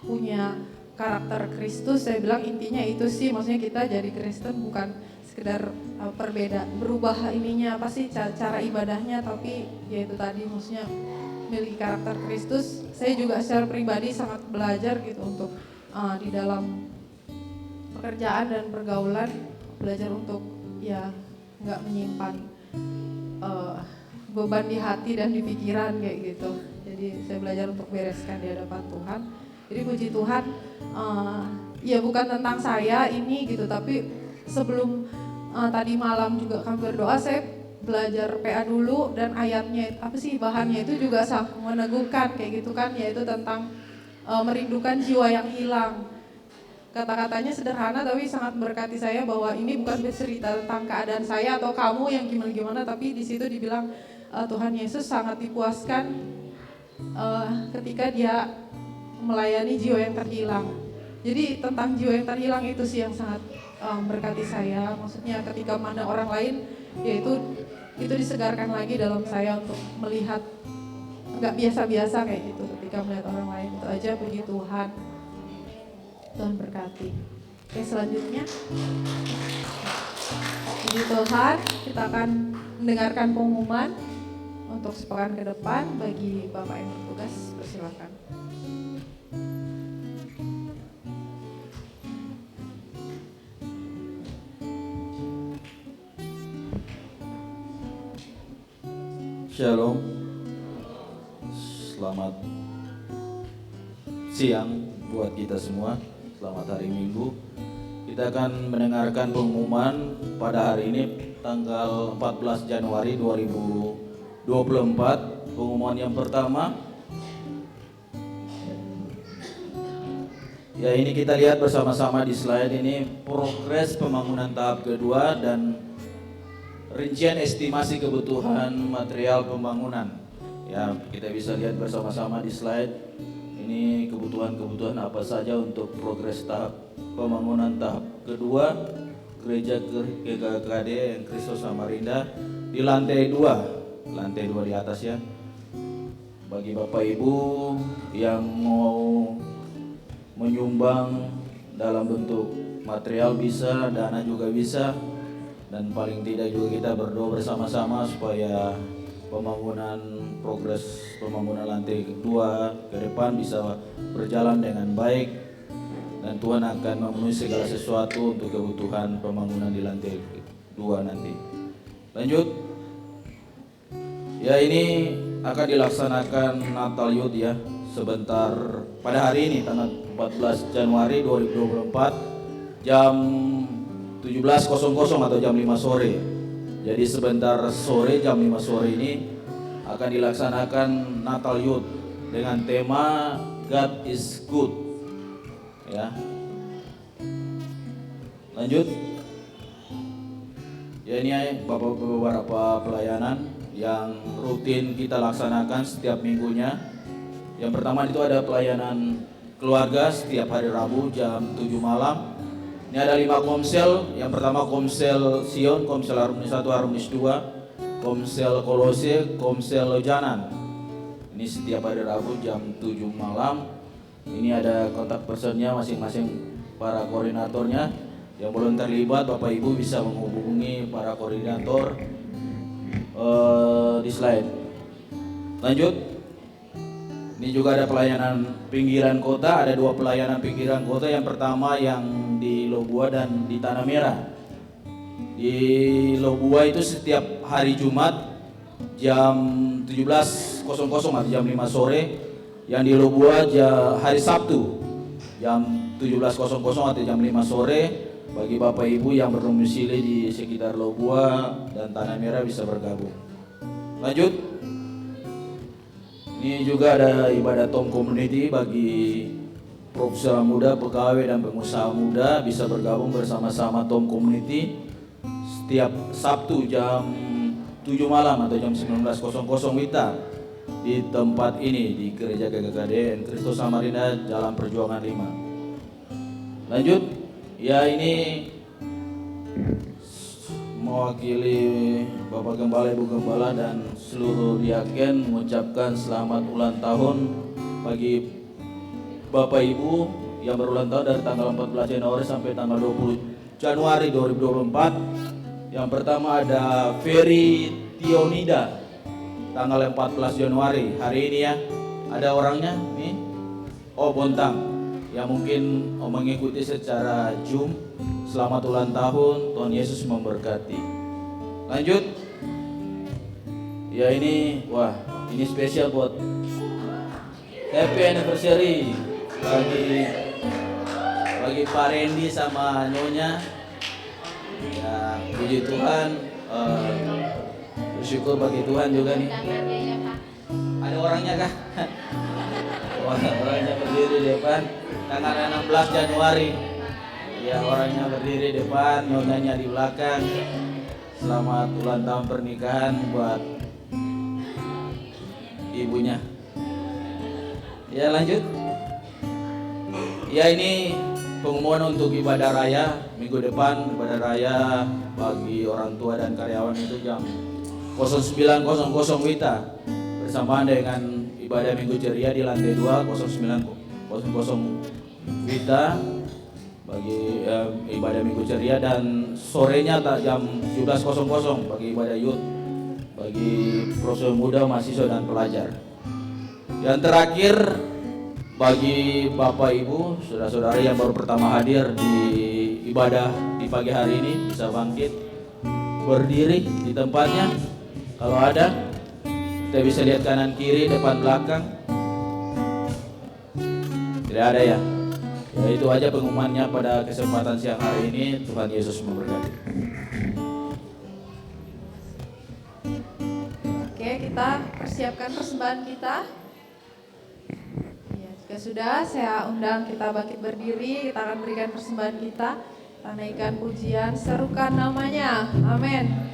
punya karakter Kristus. Saya bilang intinya itu sih, maksudnya kita jadi Kristen bukan sekedar berubah ininya apa sih cara ibadahnya, tapi ya itu tadi maksudnya memiliki karakter Kristus. Saya juga secara pribadi sangat belajar gitu untuk di dalam pekerjaan dan pergaulan, belajar untuk ya nggak menyimpan beban di hati dan di pikiran kayak gitu. Jadi saya belajar untuk bereskan di hadapan Tuhan. Jadi puji Tuhan, ya bukan tentang saya ini gitu, tapi sebelum tadi malam juga kami berdoa, saya belajar PA dulu, dan ayatnya apa sih bahannya itu juga sangat meneguhkan kayak gitu kan, yaitu tentang merindukan jiwa yang hilang. Kata-katanya sederhana tapi sangat berkati saya, bahwa ini bukan bercerita tentang keadaan saya atau kamu yang gimana-gimana, tapi di situ dibilang Tuhan Yesus sangat dipuaskan ketika dia melayani jiwa yang terhilang. Jadi tentang jiwa yang terhilang itu sih yang sangat berkati saya. Maksudnya ketika memandang orang lain, yaitu itu disegarkan lagi dalam saya untuk melihat nggak biasa-biasa kayak gitu. ketika melihat orang lain. Itu aja, puji Tuhan. Tuhan berkati. Oke, selanjutnya puji Tuhan, kita akan mendengarkan pengumuman untuk sepekan ke depan. Bagi Bapak yang bertugas, persilakan. Shalom, selamat siang buat kita semua, selamat hari Minggu. Kita akan mendengarkan pengumuman pada hari ini tanggal 14 Januari 2024. Pengumuman yang pertama, ya ini kita lihat bersama-sama di slide ini progres pembangunan tahap kedua dan rincian estimasi kebutuhan material pembangunan. Ya, kita bisa lihat bersama-sama di slide ini kebutuhan-kebutuhan apa saja untuk progres tahap pembangunan tahap kedua Gereja GKKD Kristus Samarinda di lantai 2 di atas ya. Bagi Bapak Ibu yang mau menyumbang dalam bentuk material bisa, dana juga bisa. Dan paling tidak juga kita berdoa bersama-sama supaya progres pembangunan lantai kedua ke depan bisa berjalan dengan baik dan Tuhan akan memenuhi segala sesuatu untuk kebutuhan pembangunan di lantai kedua nanti. Lanjut, ya ini akan dilaksanakan Natal Youth ya sebentar pada hari ini tanggal 14 Januari 2024 jam 17.00 atau jam 5 sore. Jadi sebentar sore jam 5 sore ini akan dilaksanakan Natal Youth dengan tema God is Good. Ya. Lanjut. Ya ini beberapa pelayanan yang rutin kita laksanakan setiap minggunya. Yang pertama itu ada pelayanan keluarga setiap hari Rabu jam 7 malam. Ini ada 5 komsel. Yang pertama komsel Sion, komsel Harmonis 1, Harmonis 2, komsel Kolose, komsel Lojanan. Ini setiap hari Rabu jam 7 malam. Ini ada kontak personnya masing-masing para koordinatornya. Yang belum terlibat Bapak Ibu bisa menghubungi para koordinator di slide. Lanjut. Ini juga ada pelayanan pinggiran kota, ada 2 pelayanan pinggiran kota. Yang pertama yang di Lobua dan di Tanah Merah. Di Lobua itu setiap hari Jumat jam 17.00 atau jam 5 sore. Yang di Lobua hari Sabtu jam 17.00 atau jam 5 sore. Bagi Bapak Ibu yang berdomisili di sekitar Lobua dan Tanah Merah bisa bergabung. Lanjut. Ini juga ada ibadah Tom Community bagi profesional muda, pegawai dan pengusaha muda bisa bergabung bersama-sama Tom Community setiap Sabtu jam 7 malam atau jam 19.00 WITA di tempat ini di Gereja GKKD Kristus Samarinda Jalan Perjuangan 5. Lanjut, ya ini mewakili Bapak Gembala, Ibu Gembala dan seluruh diaken mengucapkan selamat ulang tahun bagi Bapak Ibu yang berulang tahun dari tanggal 14 Januari sampai tanggal 20 Januari 2024. Yang pertama ada Ferry Tionida tanggal 14 Januari hari ini ya. Ada orangnya nih. Oh, Bontang yang mungkin mengikuti secara Zoom. Selamat ulang tahun, Tuhan Yesus memberkati. Lanjut. Ya ini, wah ini spesial buat happy anniversary bagi Pak Randy sama Nyonya. Ya puji Tuhan, bersyukur bagi Tuhan juga nih. Ada orangnya kah? Orangnya berdiri di depan tanggal 16 Januari. Ya orangnya berdiri di depan, nyonyanya di belakang. Selamat ulang tahun pernikahan buat ibunya. Ya lanjut. Ya ini pengumuman untuk ibadah raya minggu depan. Ibadah raya bagi orang tua dan karyawan itu jam 09.00 WITA bersamaan dengan ibadah Minggu Ceria di lantai 2 0900 Wita bagi ibadah Minggu Ceria, dan sorenya jam 17.00 bagi ibadah youth, bagi proses muda, mahasiswa dan pelajar. Yang terakhir bagi Bapak Ibu, saudara-saudara yang baru pertama hadir di ibadah di pagi hari ini, bisa bangkit berdiri di tempatnya. Kalau ada, kita bisa lihat kanan kiri, depan belakang. Tidak ada ya? Ya itu aja pengumumannya pada kesempatan siang hari ini. Tuhan Yesus memberkati. Oke, kita persiapkan persembahan kita. Ya, jika sudah, saya undang kita bangkit berdiri. Kita akan berikan persembahan kita. Kita naikkan pujian, serukan namanya. Amin.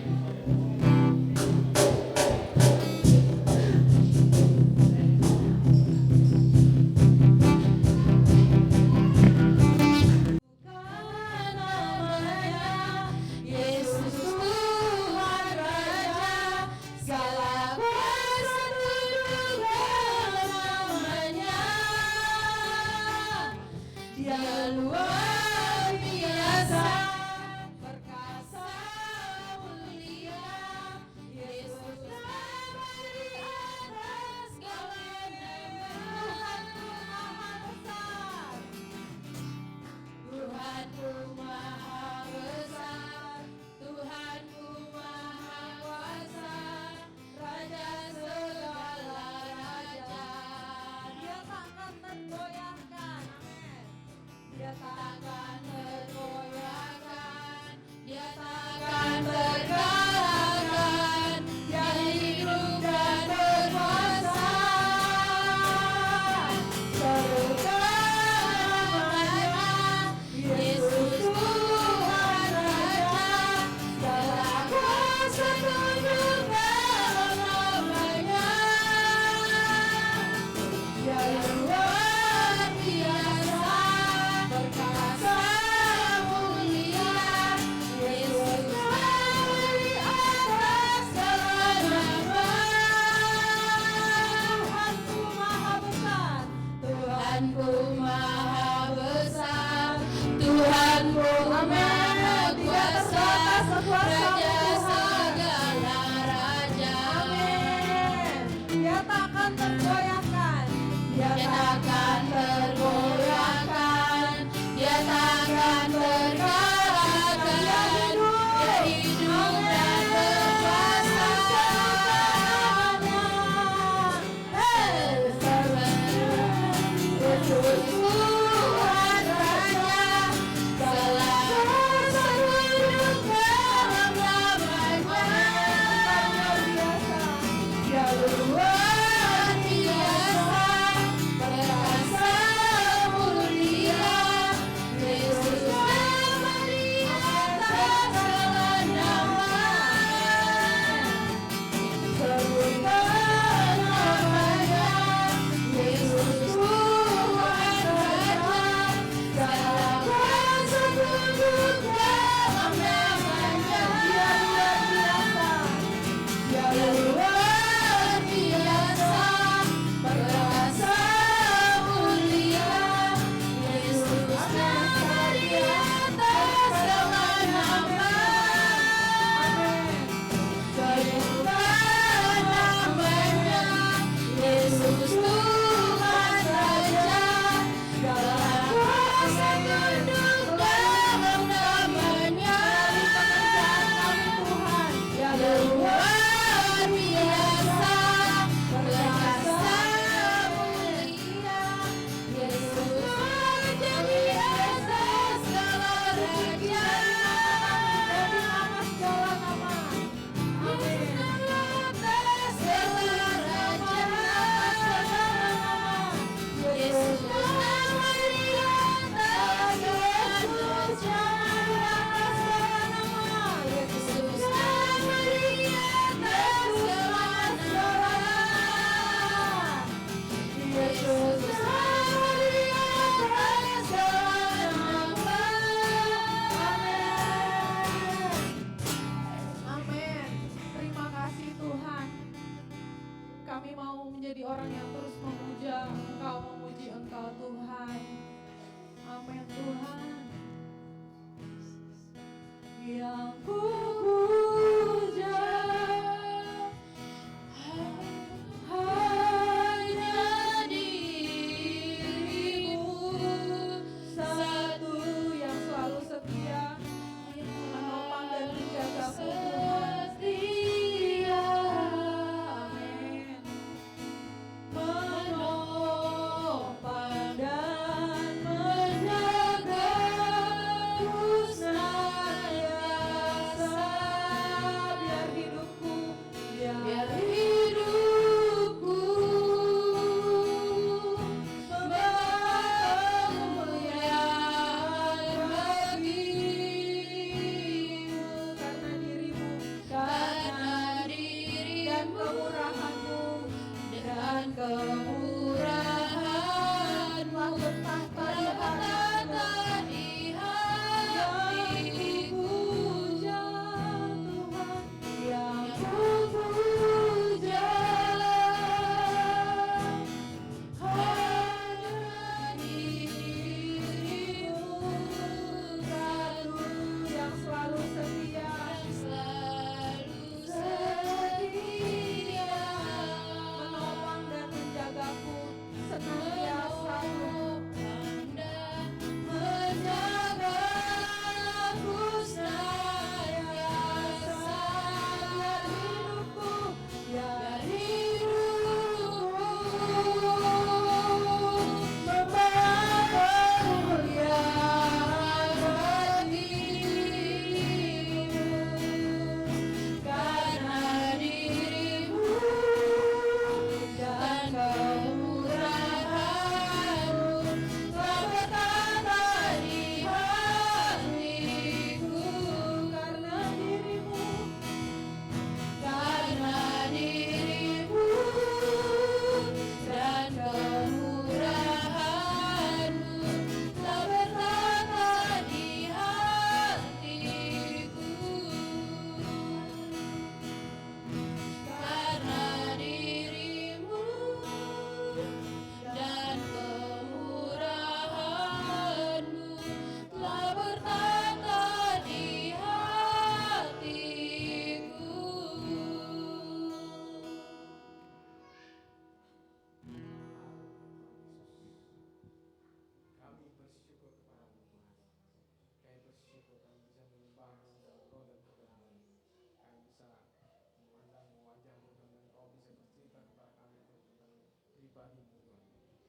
pribadimu Tuhan.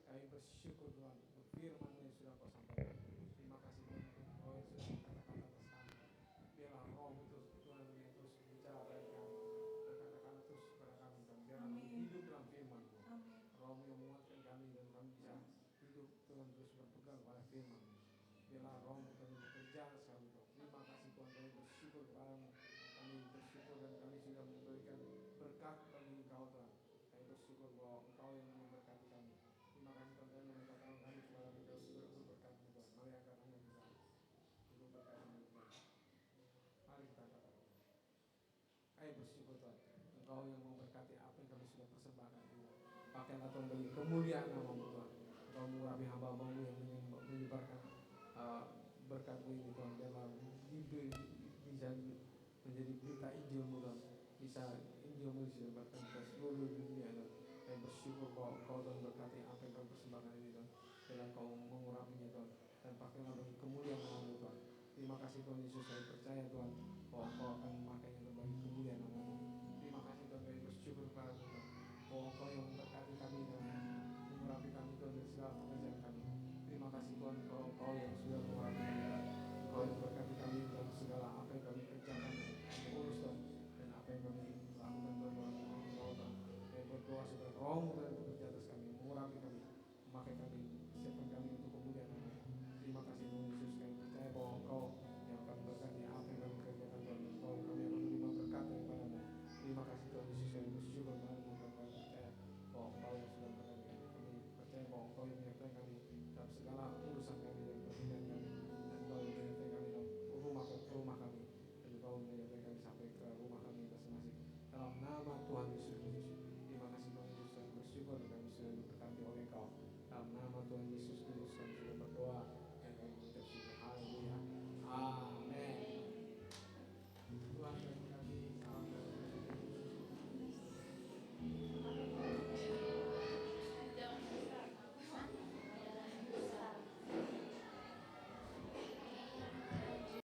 Kami bersyukur Tuhan untuk firman yang sudah Kau sampaikan. Terima kasih Tuhan untuk Kau yang sudah katakan atas kami. Biarlah roh itu Tuhan yang terus bicara dari kami. Katakan terus kepada kami dan biarlah kami hidup dalam firman-Mu. Roh yang menguatkan kami dan kami bisa hidup Tuhan terus berpegang pada firman-Mu. Biarlah roh kami bekerja sekali Tuhan. Terima kasih Tuhan, kami bersyukur kepadamu. Kami bersyukur dan kami sudah memberikan berkat bagi Engkau Tuhan. Kami bersyukur bahwa Engkau yang memberkati kami. Terima kasih Tuhan yang mengatakan kami kepada Engkau sudah berkat Tuhan. Mari angkat tangan kita. Untuk berkat Tuhan. Mari kita katakan. Kami bersyukur Tuhan, Engkau yang memberkati apa yang kami sudah persembahkan Tuhan. Pakailah Tuhan bagi kemuliaan nama-Mu Tuhan. Engkau mengurapi hamba-Mu yang menyebarkan berkat-Mu ini Tuhan. Biarlah bisa menjadi berita Injil-Mu Tuhan. Bisa Injil-Mu disebarkan ke seluruh dunia Tuhan. Kami bersyukur bahwa Engkau Tuhan berkati apa yang kami persembahkan ini Tuhan. Biarlah Engkau mengurapinya Tuhan. Dan pakailah bagi kemuliaan nama-Mu Tuhan. Terima kasih Tuhan Yesus, kami percaya Tuhan bahwa Engkau akan memakainya bagi kemuliaan nama-Mu. Terima kasih Tuhan, kami bersyukur kepada Tuhan bahwa Engkau yang memberkati kami dan mengurapi kami Tuhan dari segala pekerjaan kami. Terima kasih Tuhan, Engkau yang sudah mengurapi kami, Engkau yang memberkati kami dalam segala apa yang kami kerjakan, kami urus Tuhan, dan apa yang kami lakukan Tuhan dalam Engkau Tuhan. Kami berdoa supaya Roh-Mu Tuhan bekerja atas kami, mengurapi kami, memakai kami, siapkan kami untuk kemuliaan nama-Mu. Terima kasih Tuhan Yesus, kami percaya bahwa Engkau yang akan berkati apa yang kami kerjakan Tuhan. Engkau kami akan menerima berkat daripada-Mu. Terima kasih Tuhan Yesus, kami bersyukur kepada-Mu dan kami percaya bahwa Engkau yang sudah berkati kami. Kami percaya bahwa Engkau yang menyertai kami dalam segala urusan kami dan pekerjaan kami, dan Engkau yang menyertai kami dalam rumah kami.